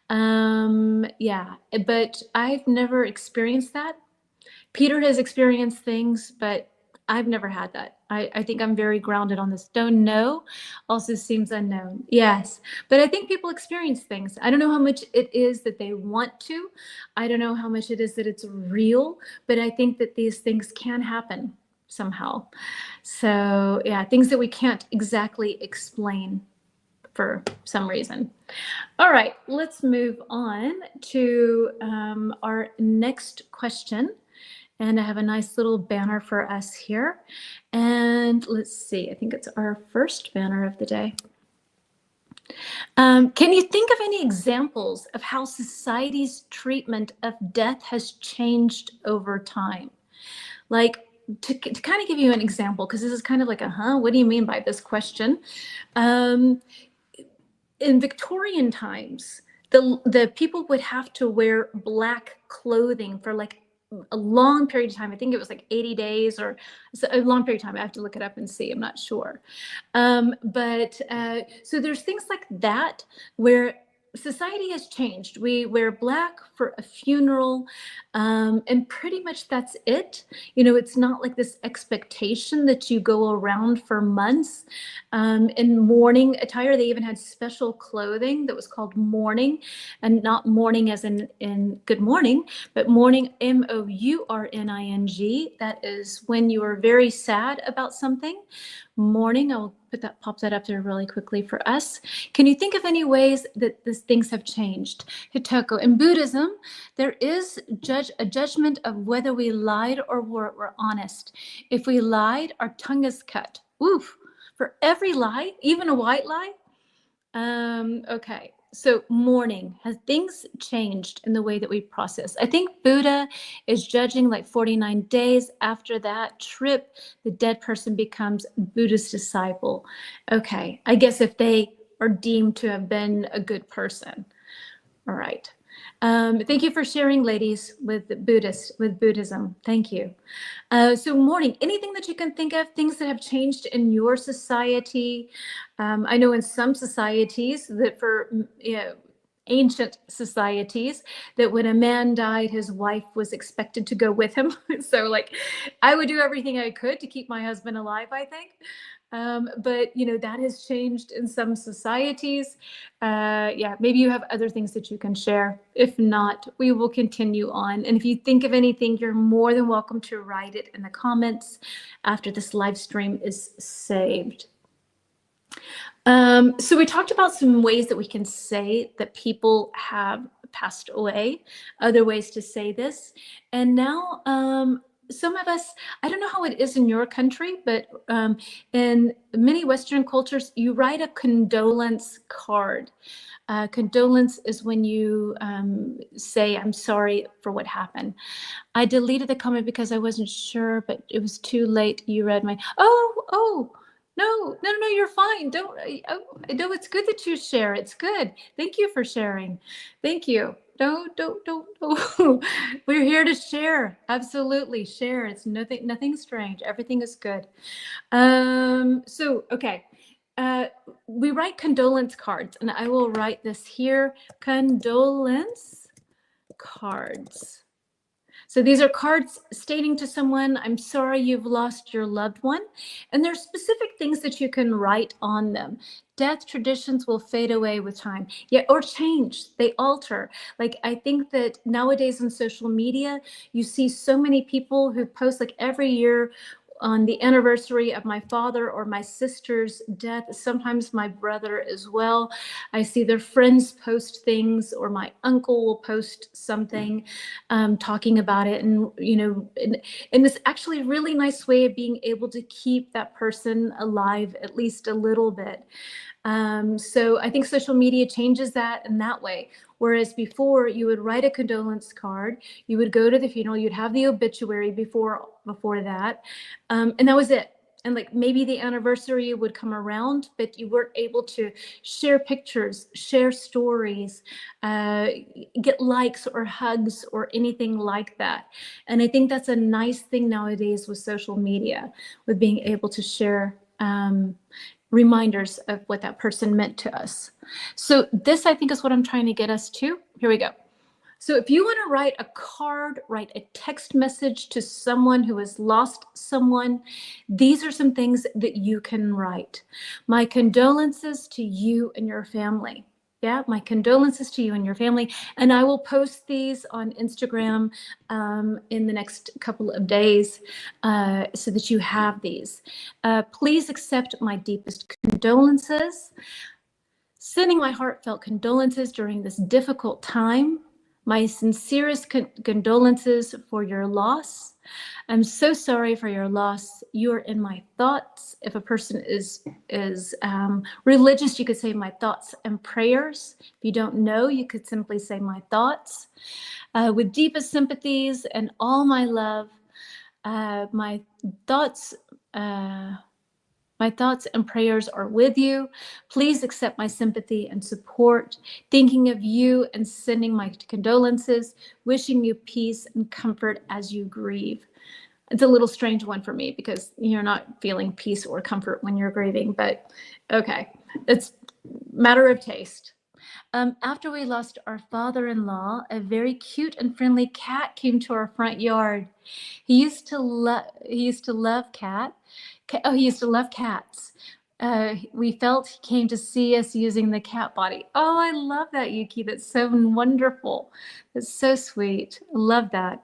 Yeah, but I've never experienced that. Peter has experienced things, but I've never had that. I think I'm very grounded on this. Don't know also seems unknown. Yes, but I think people experience things. I don't know how much it is that they want to. I don't know how much it is that it's real, but I think that these things can happen somehow. So yeah, things that we can't exactly explain for some reason. All right, let's move on to our next question. And I have a nice little banner for us here. And let's see, I think it's our first banner of the day. Can you think of any examples of how society's treatment of death has changed over time? Like, to kind of give you an example, because this is kind of like what do you mean by this question? In Victorian times, the people would have to wear black clothing for like a long period of time. I think it was like 80 days or a long period of time. I have to look it up and see. I'm not sure. So there's things like that where society has changed. We wear black for a funeral, and pretty much that's it. You know, it's not like this expectation that you go around for months. In mourning attire, they even had special clothing that was called mourning, and not mourning as in good morning, but mourning, mourning. That is when you are very sad about something. Mourning, I'll pop that up there really quickly for us. Can you think of any ways that these things have changed? Hitoko, in Buddhism, there is a judgment of whether we lied or were honest. If we lied, our tongue is cut. Oof, for every lie, even a white lie? Okay, so mourning, has things changed in the way that we process? I think Buddha is judging like 49 days. After that trip, the dead person becomes Buddha's disciple. Okay, I guess if they are deemed to have been a good person. All right. Thank you for sharing, ladies, with Buddhism. Thank you. So mourning, anything that you can think of, things that have changed in your society. I know in some societies that for, ancient societies, that when a man died, his wife was expected to go with him. So like, I would do everything I could to keep my husband alive, I think. But you know, that has changed in some societies. Yeah, maybe you have other things that you can share. If not, we will continue on. And if you think of anything, you're more than welcome to write it in the comments after this live stream is saved. So we talked about some ways that we can say that people have passed away, other ways to say this. And now, some of us, I don't know how it is in your country, but in many Western cultures, you write a condolence card. Condolence is when you say, I'm sorry for what happened. I deleted the comment because I wasn't sure, but it was too late. You read my, no, you're fine. Don't, no, it's good that you share. It's good. Thank you for sharing. Thank you. Don't. We're here to share. Absolutely share. It's nothing strange. Everything is good. Okay. We write condolence cards, and I will write this here. Condolence cards. So these are cards stating to someone, I'm sorry you've lost your loved one. And there's specific things that you can write on them. Death traditions will fade away with time, or change, they alter. Like, I think that nowadays on social media, you see so many people who post like every year, on the anniversary of my father or my sister's death, sometimes my brother as well, I see their friends post things, or my uncle will post something talking about it. And, and this actually really nice way of being able to keep that person alive at least a little bit. So I think social media changes that in that way. Whereas before, you would write a condolence card, you would go to the funeral, you'd have the obituary before that, and that was it. And like maybe the anniversary would come around, but you weren't able to share pictures, share stories, get likes or hugs or anything like that. And I think that's a nice thing nowadays with social media, with being able to share reminders of what that person meant to us. So this, I think, is what I'm trying to get us to. Here we go. So if you want to write a card, write a text message to someone who has lost someone, these are some things that you can write. My condolences to you and your family. Yeah, my condolences to you and your family. And I will post these on Instagram in the next couple of days so that you have these. Please accept my deepest condolences. Sending my heartfelt condolences during this difficult time. My sincerest condolences for your loss. I'm so sorry for your loss. You are in my thoughts. If a person is religious, you could say my thoughts and prayers. If you don't know, you could simply say my thoughts. With deepest sympathies and all my love, my thoughts and prayers are with you. Please accept my sympathy and support. Thinking of you and sending my condolences. Wishing you peace and comfort as you grieve. It's a little strange one for me because you're not feeling peace or comfort when you're grieving, but okay, it's a matter of taste. After we lost our father-in-law, a very cute and friendly cat came to our front yard. He used to love cats. We felt he came to see us using the cat body. Oh, I love that, Yuki. That's so wonderful. That's so sweet. I love that.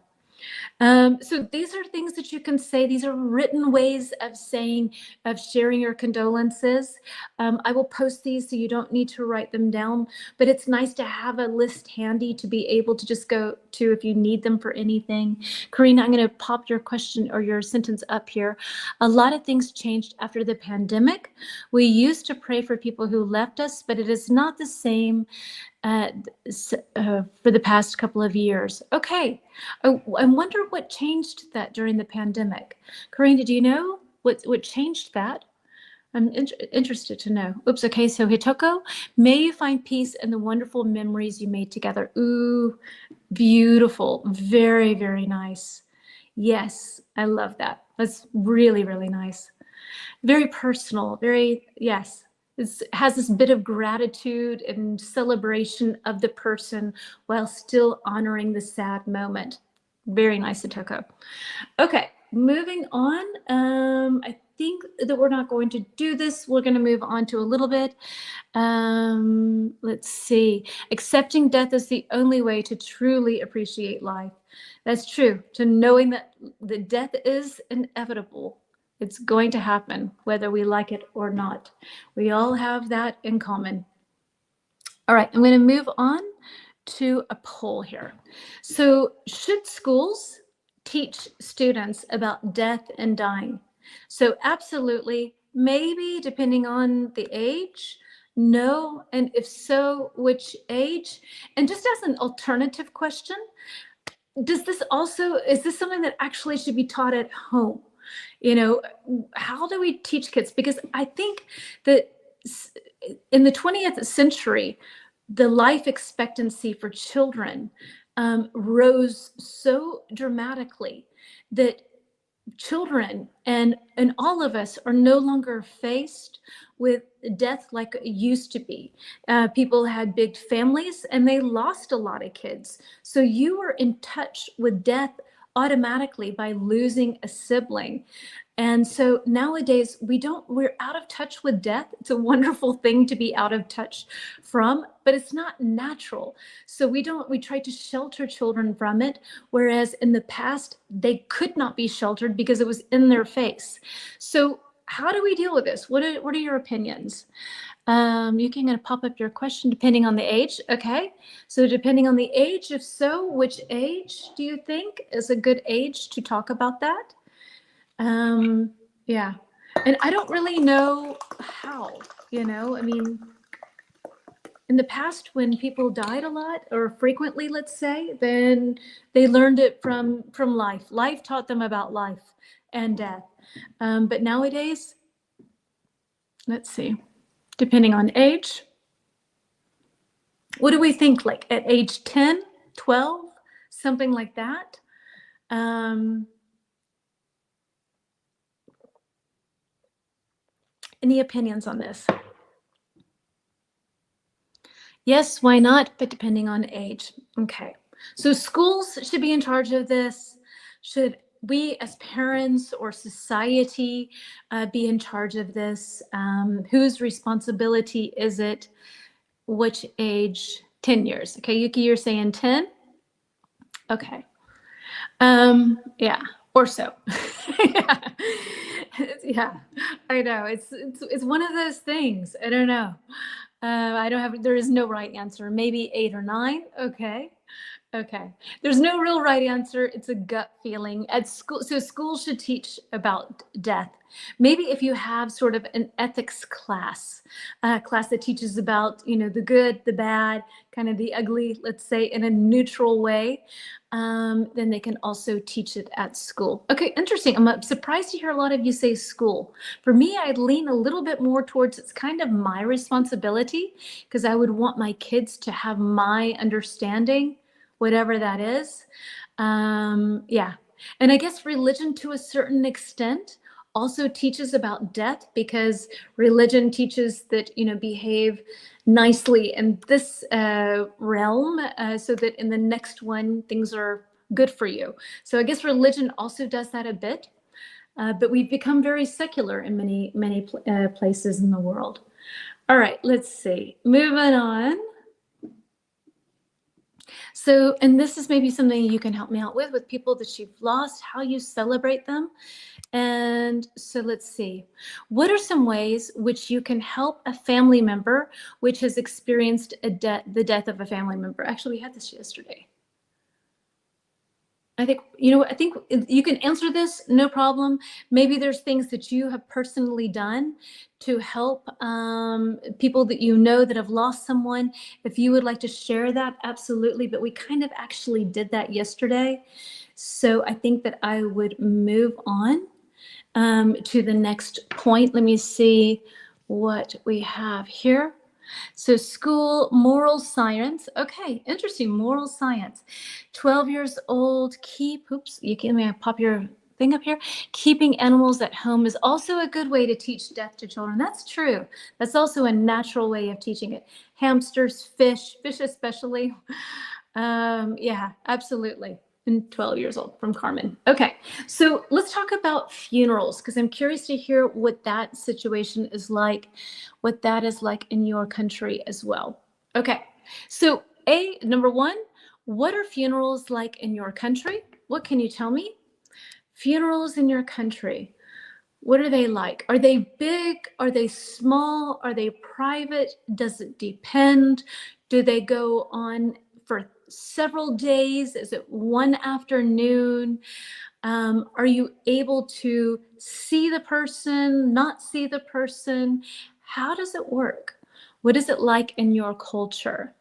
So these are things that you can say. These are written ways of sharing your condolences. I will post these so you don't need to write them down, but it's nice to have a list handy to be able to just go to if you need them for anything. Karina, I'm going to pop your question or your sentence up here. A lot of things changed after the pandemic. We used to pray for people who left us, but it is not the same for the past couple of years. Okay, I wonder what changed that during the pandemic. Karina, do you know what changed that? I'm interested to know. Oops, okay, so Hitoko, may you find peace in the wonderful memories you made together. Ooh, beautiful, very, very nice. Yes, I love that. That's really, really nice. Very personal, yes. It has this bit of gratitude and celebration of the person while still honoring the sad moment. Very nice, Atoko. Okay, moving on. I think that we're not going to do this. We're going to move on to a little bit. Let's see. Accepting death is the only way to truly appreciate life. That's true. To knowing that the death is inevitable. It's going to happen, whether we like it or not. We all have that in common. All right, I'm going to move on to a poll here. So, should schools teach students about death and dying? So, absolutely, maybe, depending on the age, no, and if so, which age? And just as an alternative question, is this something that actually should be taught at home? How do we teach kids? Because I think that in the 20th century, the life expectancy for children rose so dramatically that children and all of us are no longer faced with death like it used to be. People had big families and they lost a lot of kids. So you were in touch with death automatically by losing a sibling. And so nowadays we're out of touch with death. It's a wonderful thing to be out of touch from, but it's not natural. So we try to shelter children from it, whereas in the past they could not be sheltered because it was in their face. So how do we deal with this? What are your opinions? You can gonna pop up your question depending on the age. Okay, so depending on the age, if so, which age do you think is a good age to talk about that? Yeah, and I don't really know how, I mean, in the past when people died a lot or frequently, let's say, then they learned it from life. Life taught them about life and death. But nowadays, let's see, depending on age, what do we think, like at age 10, 12, something like that? Any opinions on this? Yes, why not? But depending on age. Okay. So schools should be in charge of this. Should we as parents or society be in charge of this? Whose responsibility is it? Which age? 10 years. Okay, Yuki, you're saying 10? Okay. Yeah, or so. Yeah. Yeah, I know. It's one of those things. I don't know. There is no right answer. Maybe 8 or 9. Okay. Okay. There's no real right answer. It's a gut feeling at school. So school should teach about death. Maybe if you have sort of an ethics class, a class that teaches about, the good, the bad, kind of the ugly, let's say, in a neutral way, then they can also teach it at school. Okay, interesting. I'm surprised to hear a lot of you say school. For me, I'd lean a little bit more towards it's kind of my responsibility because I would want my kids to have my understanding, whatever that is. Yeah. And I guess religion to a certain extent also teaches about death because religion teaches that, behave nicely in this realm so that in the next one, things are good for you. So I guess religion also does that a bit, but we've become very secular in many places in the world. All right, let's see. Moving on. So, and this is maybe something you can help me out with people that you've lost, how you celebrate them. And so let's see, what are some ways which you can help a family member which has experienced the death of a family member? Actually, we had this yesterday. I think you can answer this, no problem. Maybe there's things that you have personally done to help people that that have lost someone. If you would like to share that, absolutely. But we kind of actually did that yesterday. So I think that I would move on to the next point. Let me see what we have here. So school, moral science. Okay, interesting, moral science. 12 years old, let me pop your thing up here. Keeping animals at home is also a good way to teach death to children. That's true. That's also a natural way of teaching it. Hamsters, fish especially. Yeah, absolutely. And 12 years old from Carmen. Okay, so let's talk about funerals because I'm curious to hear what that situation is like, what that is like in your country as well. Okay, so number one, what are funerals like in your country? What can you tell me? Funerals in your country, what are they like? Are they big? Are they small? Are they private? Does it depend? Do they go on for several days? Is it one afternoon? Are you able to see the person, not see the person? How does it work? What is it like in your culture?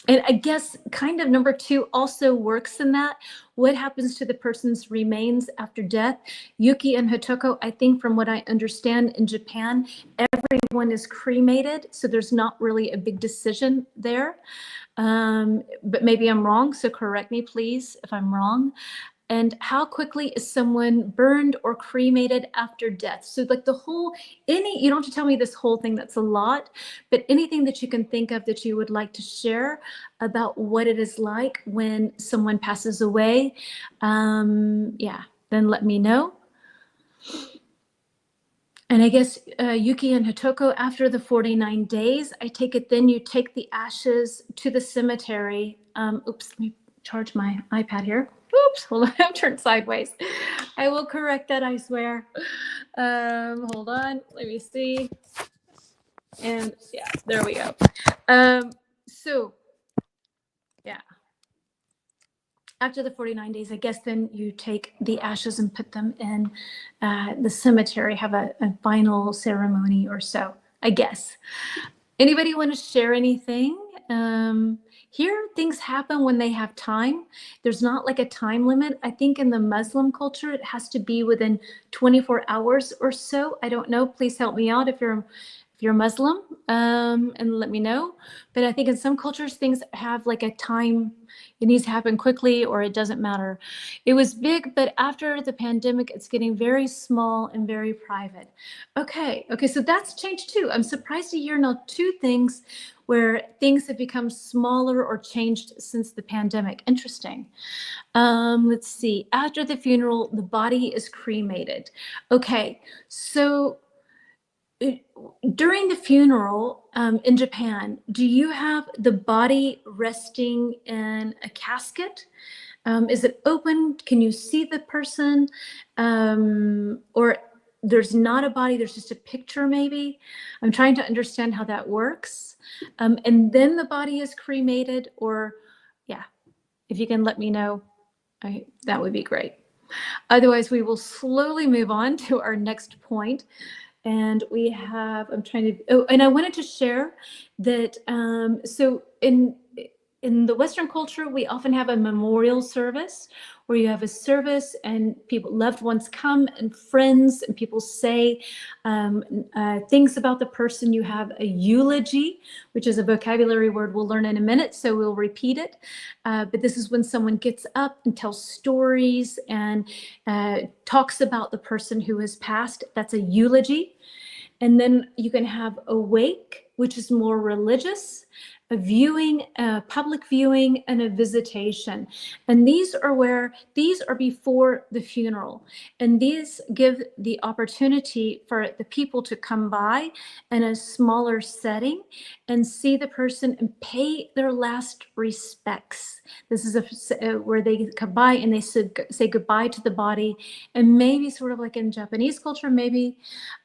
And I guess kind of number two also works in that. What happens to the person's remains after death? Yuki and Hitoko, I think from what I understand in Japan, everyone is cremated. So there's not really a big decision there. But maybe I'm wrong. So correct me, please, if I'm wrong. And how quickly is someone burned or cremated after death? So like you don't have to tell me this whole thing, that's a lot, but anything that you can think of that you would like to share about what it is like when someone passes away. Yeah, then let me know. And I guess Yuki and Hitoko, after the 49 days, I take it then you take the ashes to the cemetery. Oops, let me charge my iPad here. Oops, hold on, I'm turned sideways. I will correct that, I swear. Hold on, let me see. And yeah, there we go. So yeah, after the 49 days, I guess then you take the ashes and put them in the cemetery, have a final ceremony or so, I guess. Anybody want to share anything? Here, things happen when they have time. There's not like a time limit. I think in the Muslim culture, it has to be within 24 hours or so. I don't know. Please help me out if you're Muslim, and let me know. But I think in some cultures, things have like a time. It needs to happen quickly or it doesn't matter. It was big, but after the pandemic, it's getting very small and very private. Okay, so that's changed too. I'm surprised to hear now two things where things have become smaller or changed since the pandemic. Interesting. Let's see. After the funeral, the body is cremated. Okay, so during the funeral in Japan, do you have the body resting in a casket? Is it open? Can you see the person? Or there's not a body, there's just a picture maybe? I'm trying to understand how that works. And then the body is cremated, or yeah, if you can let me know, that would be great. Otherwise, we will slowly move on to our next point. And we have, and I wanted to share that, so in the Western culture, we often have a memorial service where you have a service and loved ones come and friends and people say things about the person. You have a eulogy, which is a vocabulary word we'll learn in a minute, so we'll repeat it. But this is when someone gets up and tells stories and talks about the person who has passed. That's a eulogy. And then you can have a wake, which is more religious, a viewing, a public viewing, and a visitation. And these are before the funeral. And these give the opportunity for the people to come by in a smaller setting and see the person and pay their last respects. This is where they come by and they say goodbye to the body. And maybe sort of like in Japanese culture, maybe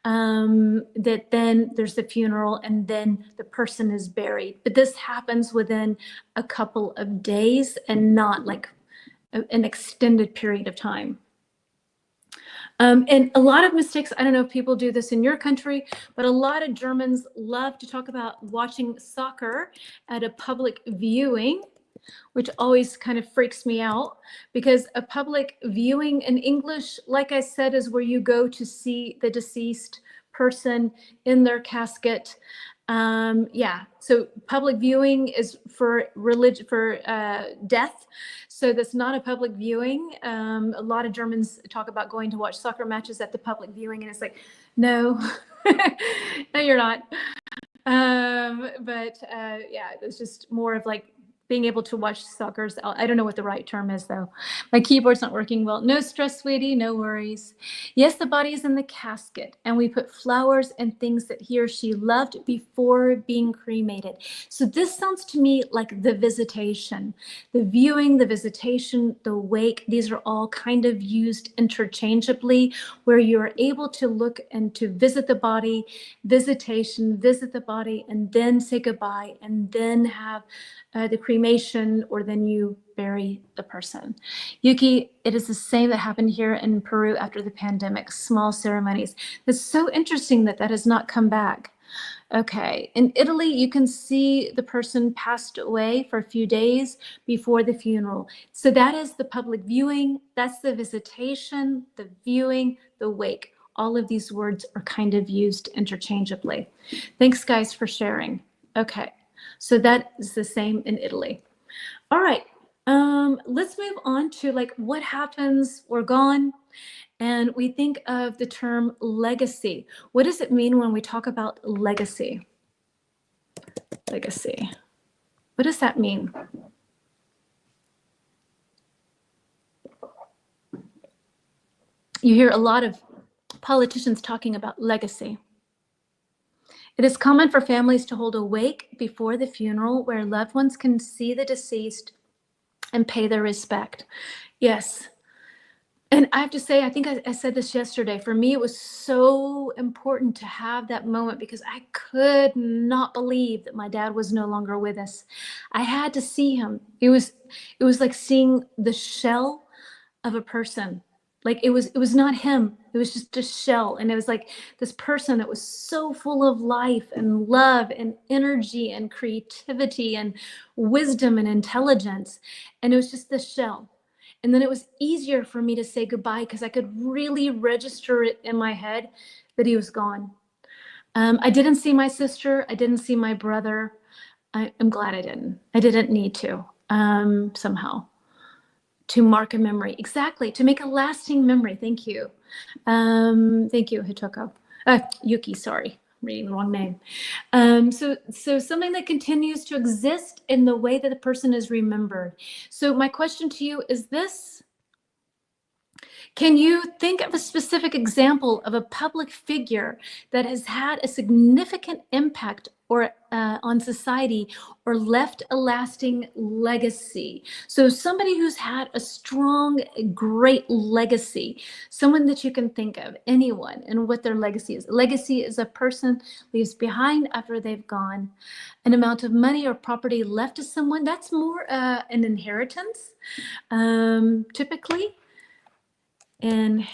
that then there's the funeral and then the person is buried. But this happens within a couple of days and not like an extended period of time. And a lot of mistakes, I don't know if people do this in your country, but a lot of Germans love to talk about watching soccer at a public viewing, which always kind of freaks me out, because a public viewing in English, like I said, is where you go to see the deceased person in their casket. So public viewing is for religion, for death. So that's not a public viewing. A lot of Germans talk about going to watch soccer matches at the public viewing, and it's like, no, no, you're not. It's just more of like being able to watch soccer. I don't know what the right term is though. My keyboard's not working well. No stress, sweetie, no worries. Yes, the body is in the casket and we put flowers and things that he or she loved before being cremated. So this sounds to me like the visitation, the viewing, the visitation, the wake. These are all kind of used interchangeably, where you're able to look and to visit the body, visitation, visit the body, and then say goodbye, and then have the cremation, or then you bury the person. Yuki, it is the same that happened here in Peru after the pandemic, small ceremonies. It's so interesting that that has not come back. Okay, in Italy, you can see the person passed away for a few days before the funeral. So that is the public viewing, that's the visitation, the viewing, the wake. All of these words are kind of used interchangeably. Thanks, guys, for sharing. Okay. So that is the same in Italy. All right, let's move on to like what happens, we're gone, and we think of the term legacy. What does it mean when we talk about legacy? Legacy. What does that mean? you hear a lot of politicians talking about legacy. It is common for families to hold a wake before the funeral where loved ones can see the deceased and pay their respect. Yes. And I have to say, I think I said this yesterday. For me, it was so important to have that moment because I could not believe that my dad was no longer with us. I had to see him. It was like seeing the shell of a person. Like it was not him. It was just a shell. And it was like this person that was so full of life and love and energy and creativity and wisdom and intelligence. And it was just the shell. And then it was easier for me to say goodbye because I could really register it in my head that he was gone. I didn't see my sister. I didn't see my brother. I'm glad I didn't. I didn't need to somehow. To mark a memory. Exactly. To make a lasting memory. Thank you. Thank you, Hitoko. Yuki, sorry. I'm reading the wrong name. So something that continues to exist in the way that the person is remembered. So my question to you is this. Can you think of a specific example of a public figure that has had a significant impact or on society or left a lasting legacy? So somebody who's had a strong, great legacy, someone that you can think of, anyone, and what their legacy is. Legacy is a person leaves behind after they've gone. An amount of money or property left to someone, that's more an inheritance, typically. Inheritance.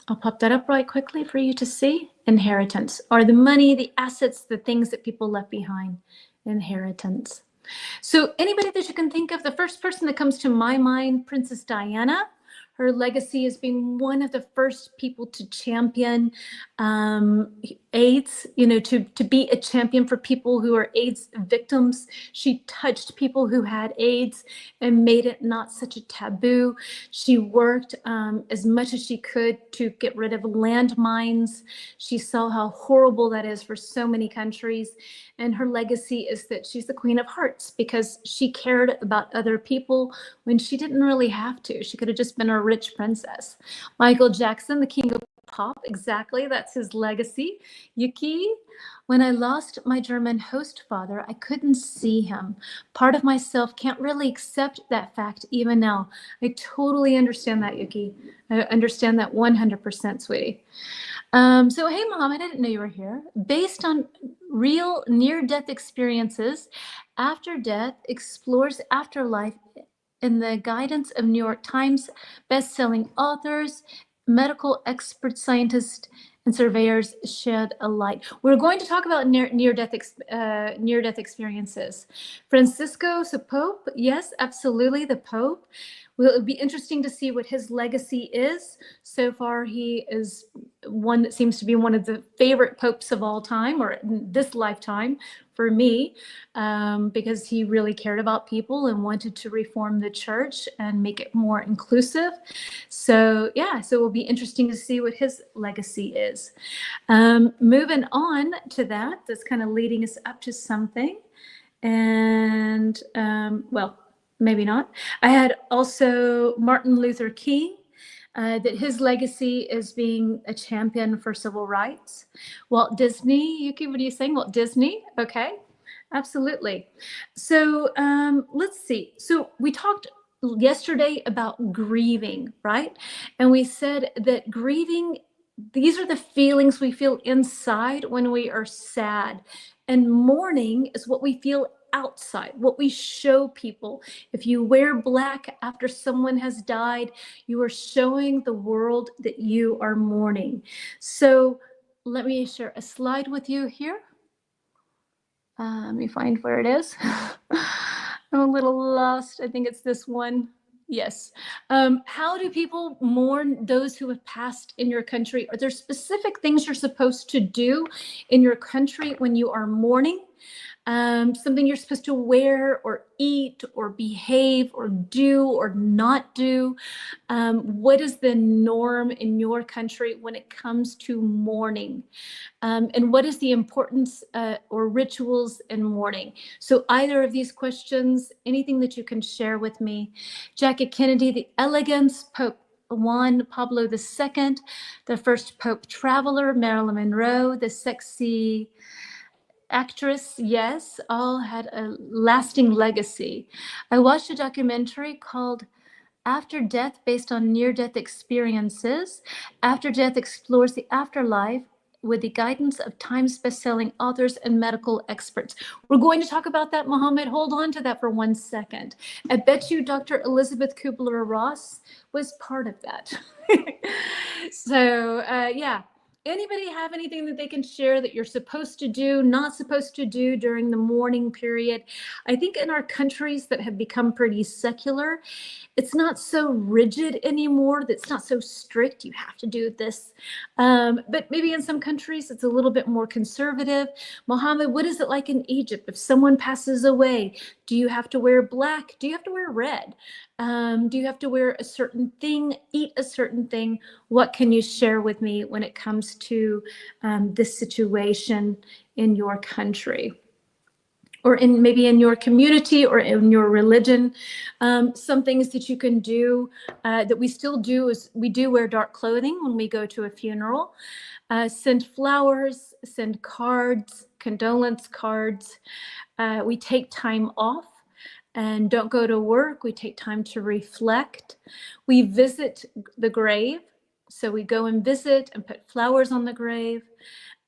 I'll pop that up right quickly for you to see. Inheritance, or the money, the assets, the things that people left behind. Inheritance. So anybody that you can think of, the first person that comes to my mind, Princess Diana. Her legacy as being one of the first people to champion AIDS, to be a champion for people who are AIDS victims. She touched people who had AIDS and made it not such a taboo. She worked as much as she could to get rid of landmines. She saw how horrible that is for so many countries. And her legacy is that she's the Queen of Hearts because she cared about other people when she didn't really have to. She could have just been a rich princess. Michael Jackson, the king of pop, exactly, that's his legacy. Yuki, when I lost my German host father, I couldn't see him. Part of myself can't really accept that fact even now. I totally understand that, Yuki. I understand that 100%, sweetie. So, hey, Mom, I didn't know you were here. Based on real near-death experiences, After Death explores afterlife in the guidance of New York Times best-selling authors, medical experts, scientists, and surveyors shed a light. We're going to talk about near-death experiences. Francisco, so Pope, yes, absolutely, the Pope. Well, it would be interesting to see what his legacy is. So far, he is one that seems to be one of the favorite popes of all time, or this lifetime for me, because he really cared about people and wanted to reform the church and make it more inclusive. So yeah, so it will be interesting to see what his legacy is. Moving on to that, that's kind of leading us up to something. And well, maybe not. I had also Martin Luther King, that his legacy is being a champion for civil rights. Walt Disney, Yuki, what are you saying? Walt Disney, okay, absolutely. So let's see. So we talked yesterday about grieving, right? And we said that grieving, these are the feelings we feel inside when we are sad. And mourning is what we feel outside, what we show people. If you wear black after someone has died, you are showing the world that you are mourning. So let me share a slide with you here. Let me find where it is. I'm a little lost. I think it's this one. Yes. How do people mourn those who have passed in your country? Are there specific things you're supposed to do in your country when you are mourning? something you're supposed to wear or eat or behave or do or not do. What is the norm in your country when it comes to mourning? And what is the importance or rituals in mourning? So either of these questions, anything that you can share with me. Jackie Kennedy, the elegance, Pope Juan Pablo II, the first Pope traveler, Marilyn Monroe, the sexy actress, yes, all had a lasting legacy. I watched a documentary called After Death based on near-death experiences. After Death explores the afterlife with the guidance of Times best-selling authors and medical experts. We're going to talk about that, Mohammed. Hold on to that for 1 second. I bet you Dr. Elizabeth Kubler-Ross was part of that. So, yeah. Anybody have anything that they can share that you're supposed to do, not supposed to do during the mourning period? I think in our countries that have become pretty secular, it's not so rigid anymore. That's not so strict. You have to do this. But maybe in some countries, it's a little bit more conservative. Mohammed, what is it like in Egypt? If someone passes away, do you have to wear black? Do you have to wear red? Do you have to wear a certain thing, eat a certain thing? What can you share with me when it comes to this situation in your country? Or in maybe in your community or in your religion? Some things that you can do that we still do is we do wear dark clothing when we go to a funeral. Send flowers, send cards, condolence cards. We take time off and don't go to work. We take time to reflect. We visit the grave. So we go and visit and put flowers on the grave.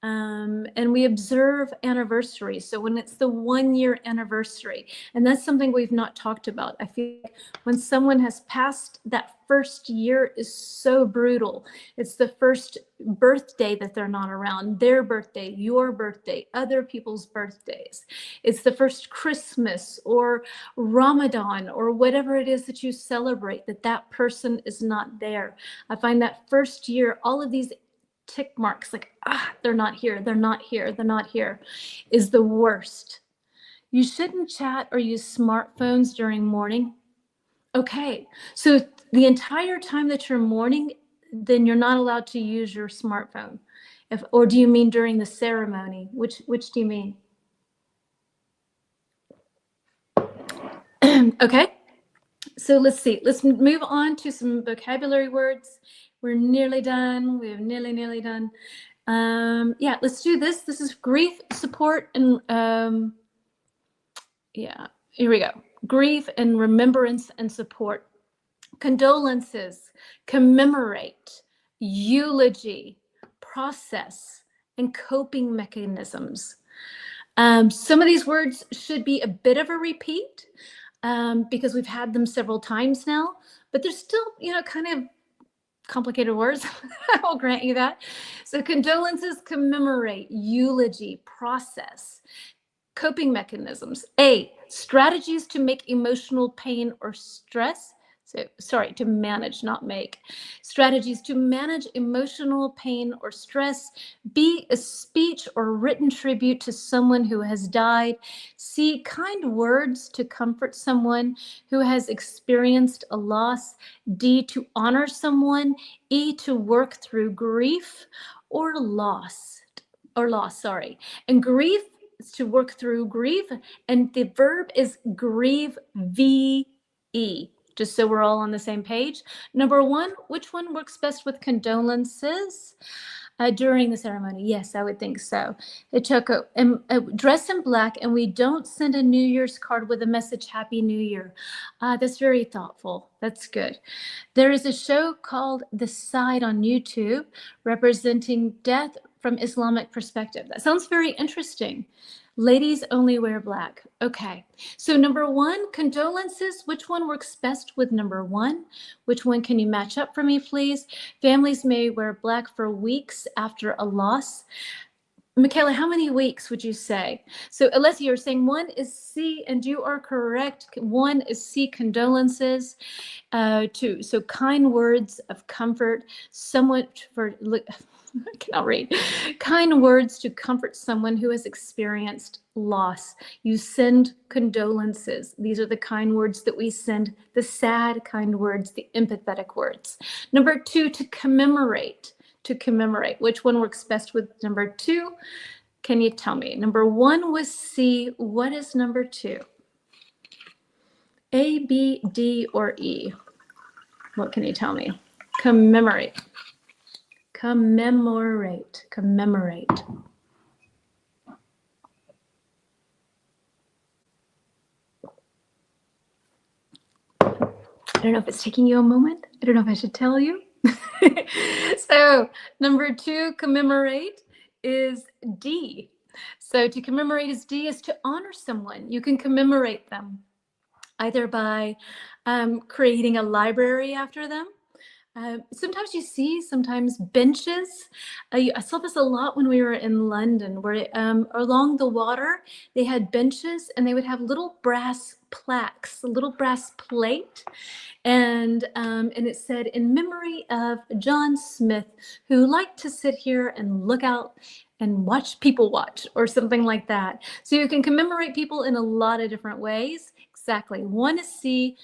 And we observe anniversaries. So when it's the 1-year anniversary, and that's something we've not talked about. I feel like when someone has passed, that first year is so brutal. It's the first birthday that they're not around, their birthday, your birthday, other people's birthdays. It's the first Christmas or Ramadan or whatever it is that you celebrate, that person is not there. I find that first year, all of these tick marks like, they're not here, they're not here, they're not here, is the worst. You shouldn't chat or use smartphones during mourning. Okay, so the entire time that you're mourning, then you're not allowed to use your smartphone. Or do you mean during the ceremony? Which do you mean? Okay, so let's see. Let's move on to some vocabulary words. We're nearly done. We're nearly done. Yeah, let's do this. This is grief, support, and yeah, here we go. Grief and remembrance and support. Condolences, commemorate, eulogy, process, and coping mechanisms. Some of these words should be a bit of a repeat because we've had them several times now, but they're still, kind of complicated words. I will grant you that. So condolences, commemorate, eulogy, process, coping mechanisms. A, strategies to make emotional pain or stress. So, sorry, to manage, not make. Strategies to manage emotional pain or stress. B, a speech or written tribute to someone who has died. C, kind words to comfort someone who has experienced a loss. D, to honor someone. E, to work through grief or loss, And grief is to work through grief, and the verb is grieve, V-E. Just so we're all on the same page. Number one, which one works best with condolences during the ceremony? Yes, I would think so. Choco, dress in black, and we don't send a New Year's card with a message, Happy New Year. That's very thoughtful. That's good. There is a show called The Side on YouTube representing death from Islamic perspective. That sounds very interesting. Ladies only wear black. Okay, so number one, condolences. Which one works best with number one? Which one can you match up for me, please? Families may wear black for weeks after a loss. Michaela, how many weeks would you say? So Alessia, you're saying one is C, and you are correct. One is C, condolences. Two, so kind words of comfort, someone for I cannot read. Kind words to comfort someone who has experienced loss. You send condolences. These are the kind words that we send, the sad kind words, the empathetic words. Number 2, to commemorate. To commemorate. Which one works best with number 2? Can you tell me? Number 1 was C. What is number 2? A, B, D, or E? What can you tell me? Commemorate. Commemorate. Commemorate. I don't know if it's taking you a moment. I don't know if I should tell you. So number 2, commemorate, is D. So to commemorate is D, is to honor someone. You can commemorate them either by creating a library after them. Sometimes you see benches. I saw this a lot when we were in London, where along the water, they had benches and they would have little brass plaques, a little brass plate. And it said, in memory of John Smith, who liked to sit here and look out and watch people watch, or something like that. So you can commemorate people in a lot of different ways. Exactly. 1 is C,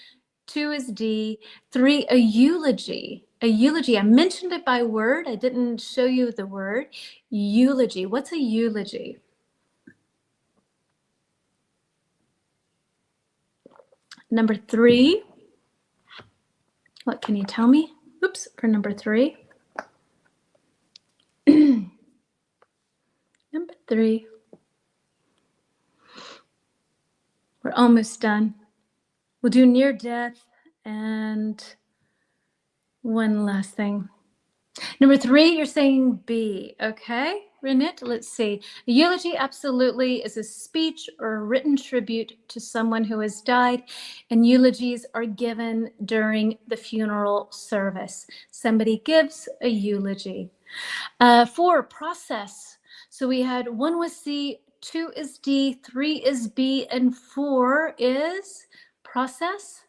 2 is D, 3, a eulogy. A eulogy. I mentioned it by word. I didn't show you the word. Eulogy. What's a eulogy? Number 3. What can you tell me? Oops, for number 3. Number 3. We're almost done. We'll do near death and one last thing. Number 3, you're saying B. Okay, Renette, let's see. A eulogy absolutely is a speech or a written tribute to someone who has died, and eulogies are given during the funeral service. Somebody gives a eulogy. 4, process. So we had 1 was C, 2 is D, 3 is B, and 4 is process.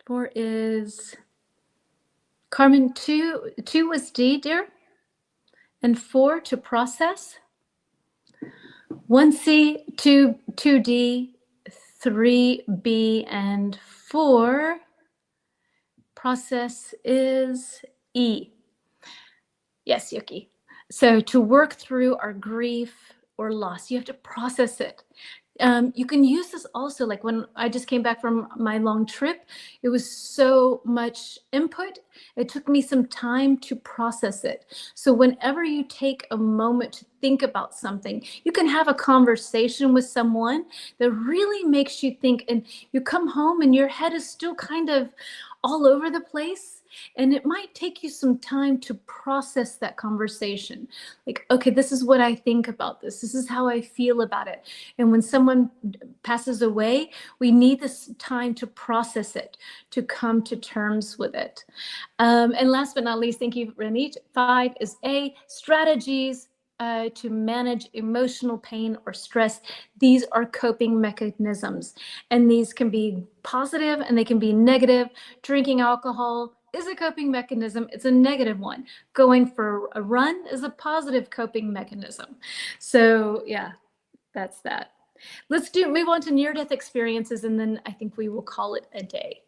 Four is Carmen. 2 was D, dear, and 4 to process. 1 C, 2 D, 3 B, and 4 process is E. Yes, Yuki. So to work through our grief or loss, you have to process it. You can use this also, like when I just came back from my long trip, it was so much input. It took me some time to process it. So whenever you take a moment to think about something, you can have a conversation with someone that really makes you think, and you come home and your head is still kind of all over the place. And it might take you some time to process that conversation. Like, okay, this is what I think about this. This is how I feel about it. And when someone passes away, we need this time to process it, to come to terms with it. And last but not least, thank you, Renit. 5 is A, strategies to manage emotional pain or stress. These are coping mechanisms, and these can be positive and they can be negative. Drinking alcohol is a coping mechanism. It's a negative one. Going for a run is a positive coping mechanism. So yeah, that's that. Let's move on to near-death experiences, and then I think we will call it a day.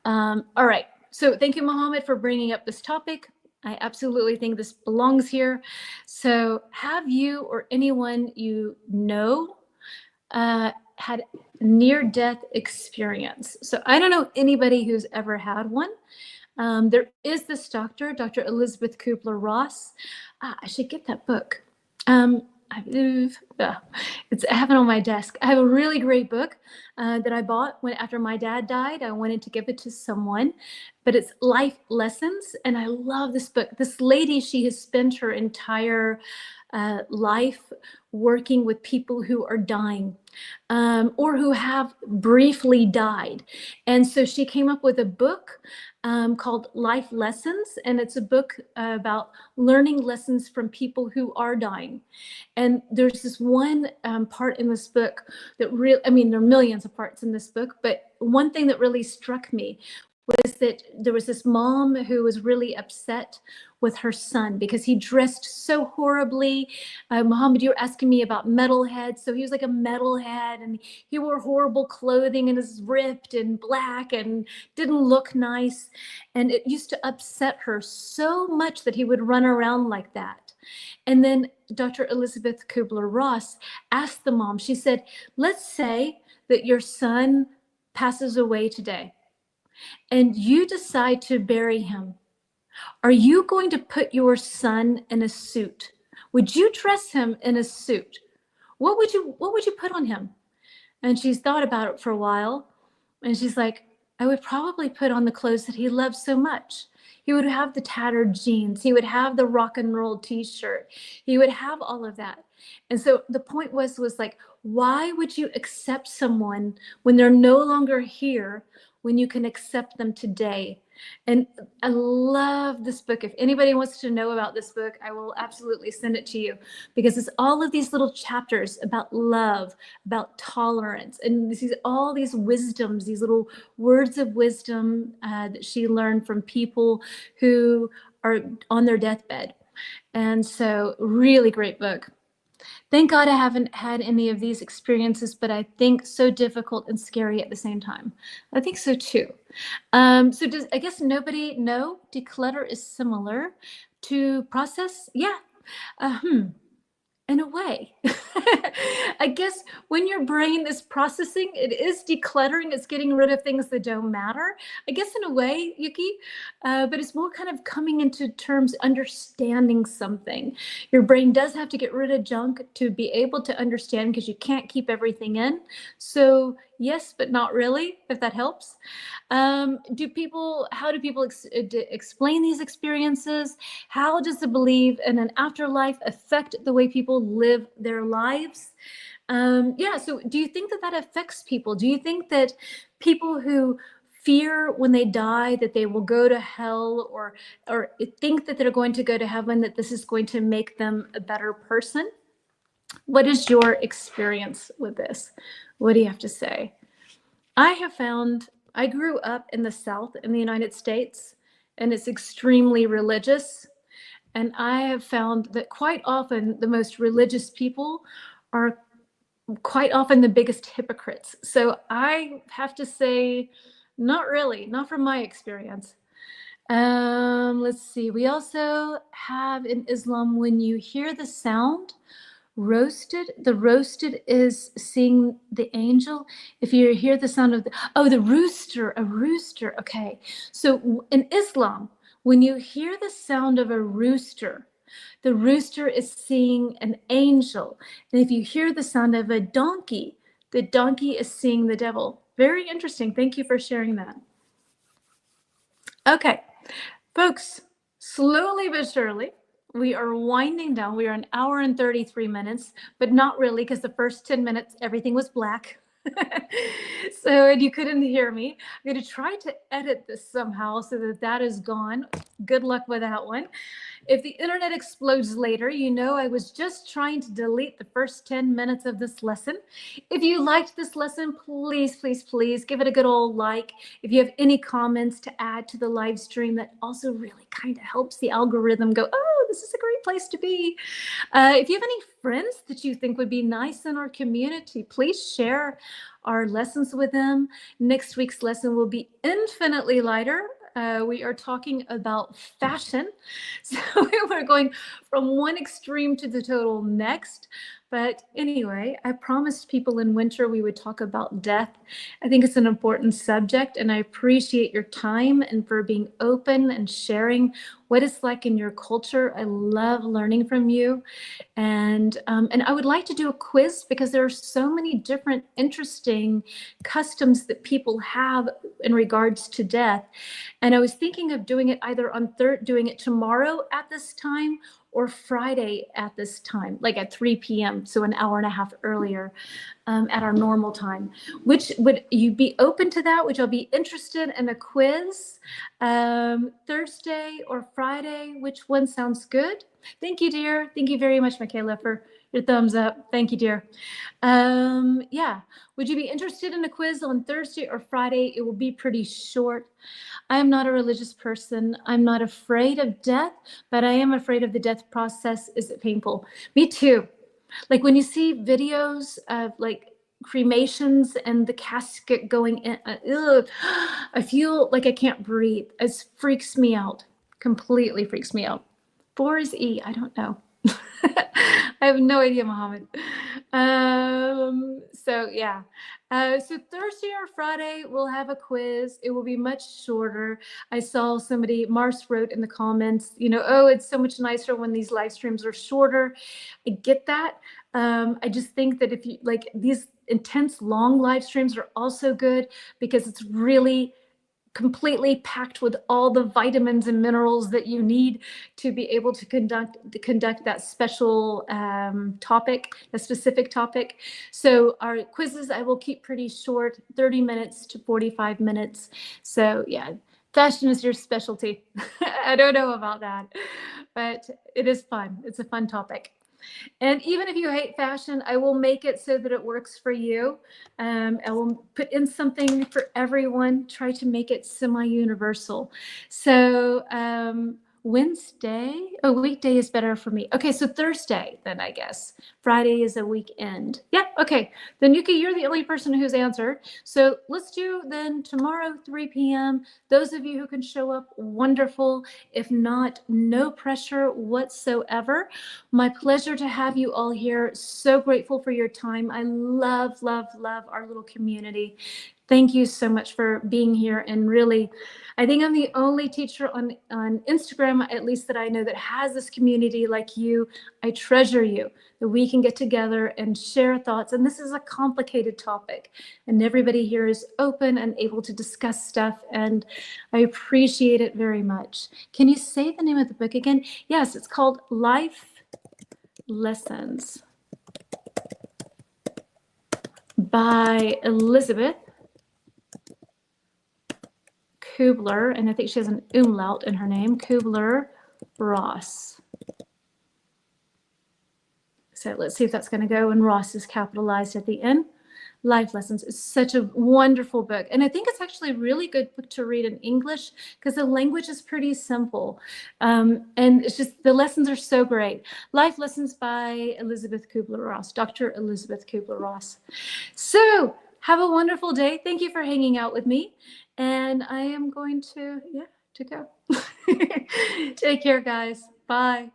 All right. So thank you, Mohammed, for bringing up this topic. I absolutely think this belongs here. So have you or anyone you know had near-death experience? So I don't know anybody who's ever had one. There is this doctor, Dr. Elizabeth Kubler-Ross. I should get that book. I have it on my desk. I have a really great book that I bought after my dad died. I wanted to give it to someone, but it's life lessons, and I love this book. This lady, she has spent her entire life working with people who are dying, or who have briefly died. And so she came up with a book called Life Lessons, and it's a book about learning lessons from people who are dying. And there's this one part in this book that really, I mean, there are millions of parts in this book, but one thing that really struck me was that there was this mom who was really upset with her son because he dressed so horribly. Mohammed, you were asking me about metalhead. So he was like a metalhead, and he wore horrible clothing and is ripped and black and didn't look nice. And it used to upset her so much that he would run around like that. And then Dr. Elizabeth Kubler-Ross asked the mom, she said, let's say that your son passes away today and you decide to bury him. Are you going to put your son in a suit? Would you dress him in a suit? What would you put on him? And she's thought about it for a while. And she's like, I would probably put on the clothes that he loved so much. He would have the tattered jeans. He would have the rock and roll t-shirt. He would have all of that. And so the point was like, why would you accept someone when they're no longer here, when you can accept them today? And I love this book. If anybody wants to know about this book, I will absolutely send it to you, because it's all of these little chapters about love, about tolerance, and all these wisdoms, these little words of wisdom that she learned from people who are on their deathbed. And so really great book. Thank God I haven't had any of these experiences, but I think so difficult and scary at the same time. I think so too. So I guess nobody know declutter is similar to process? Yeah. In a way. I guess when your brain is processing, it is decluttering. It's getting rid of things that don't matter. I guess in a way, Yuki, but it's more kind of coming into terms, understanding something. Your brain does have to get rid of junk to be able to understand, because you can't keep everything in. So yes, but not really, if that helps. How do people explain these experiences? How does the belief in an afterlife affect the way people live their lives? Yeah, so do you think that affects people? Do you think that people who fear when they die that they will go to hell, or think that they're going to go to heaven, that this is going to make them a better person? What is your experience with this? What do you have to say? I have found, I grew up in the South in the United States, and it's extremely religious. And I have found that quite often the most religious people are quite often the biggest hypocrites. So I have to say, not really, not from my experience. Let's see. We also have in Islam, when you hear the sound, the roasted is seeing the angel. If you hear the sound of the rooster, a rooster. Okay. So in Islam, when you hear the sound of a rooster, the rooster is seeing an angel. And if you hear the sound of a donkey, the donkey is seeing the devil. Very interesting. Thank you for sharing that. Okay, folks, slowly but surely, we are winding down. We are an hour and 33 minutes, but not really, because the first 10 minutes, everything was black. So, and you couldn't hear me. I'm going to try to edit this somehow so that is gone. Good luck with that one. If the internet explodes later, you know I was just trying to delete the first 10 minutes of this lesson. If you liked this lesson, please, please, please give it a good old like. If you have any comments to add to the live stream, that also really kind of helps the algorithm go, oh, this is a great place to be. If you have any friends that you think would be nice in our community, please share our lessons with them. Next week's lesson will be infinitely lighter. We are talking about fashion. So we're going from one extreme to the total next. But anyway, I promised people in winter we would talk about death. I think it's an important subject, and I appreciate your time and for being open and sharing what it's like in your culture. I love learning from you. And I would like to do a quiz, because there are so many different interesting customs that people have in regards to death. And I was thinking of doing it either doing it tomorrow at this time, or Friday at this time, like at 3 p.m., so an hour and a half earlier at our normal time. Which would you be open to that? Would y'all be interested in a quiz? Thursday or Friday? Which one sounds good? Thank you, dear. Thank you very much, Michaela, for your thumbs up. Thank you, dear. Yeah. Would you be interested in a quiz on Thursday or Friday? It will be pretty short. I am not a religious person. I'm not afraid of death, but I am afraid of the death process. Is it painful? Me too. Like when you see videos of like cremations and the casket going in, I feel like I can't breathe. It freaks me out. Completely freaks me out. 4 is E. I don't know. I have no idea, Mohammed. So yeah. So Thursday or Friday, we'll have a quiz. It will be much shorter. I saw somebody, Mars wrote in the comments, oh, it's so much nicer when these live streams are shorter. I get that. I just think that if you like these intense long live streams are also good because it's really completely packed with all the vitamins and minerals that you need to be able to conduct that special topic, a specific topic. So our quizzes I will keep pretty short, 30 minutes to 45 minutes. So yeah, fashion is your specialty. I don't know about that, but it is fun. It's a fun topic. And even if you hate fashion, I will make it so that it works for you. I will put in something for everyone, try to make it semi-universal. So weekday is better for me. Okay, so Thursday then, I guess. Friday is a weekend. Yeah, okay. Then Yuki, you're the only person who's answered. So let's do then tomorrow, 3 p.m. Those of you who can show up, wonderful. If not, no pressure whatsoever. My pleasure to have you all here. So grateful for your time. I love, love, love our little community. Thank you so much for being here. And really, I think I'm the only teacher on Instagram, at least that I know, that has this community like you. I treasure you, that we can get together and share thoughts. And this is a complicated topic. And everybody here is open and able to discuss stuff. And I appreciate it very much. Can you say the name of the book again? Yes, it's called Life Lessons by Elizabeth Kubler, and I think she has an umlaut in her name, Kubler-Ross. So let's see if that's going to go, and Ross is capitalized at the end. Life Lessons is such a wonderful book. And I think it's actually a really good book to read in English because the language is pretty simple. And it's just, the lessons are so great. Life Lessons by Elizabeth Kubler-Ross, Dr. Elizabeth Kubler-Ross. So have a wonderful day. Thank you for hanging out with me. And I am going to go. Take care, guys. Bye.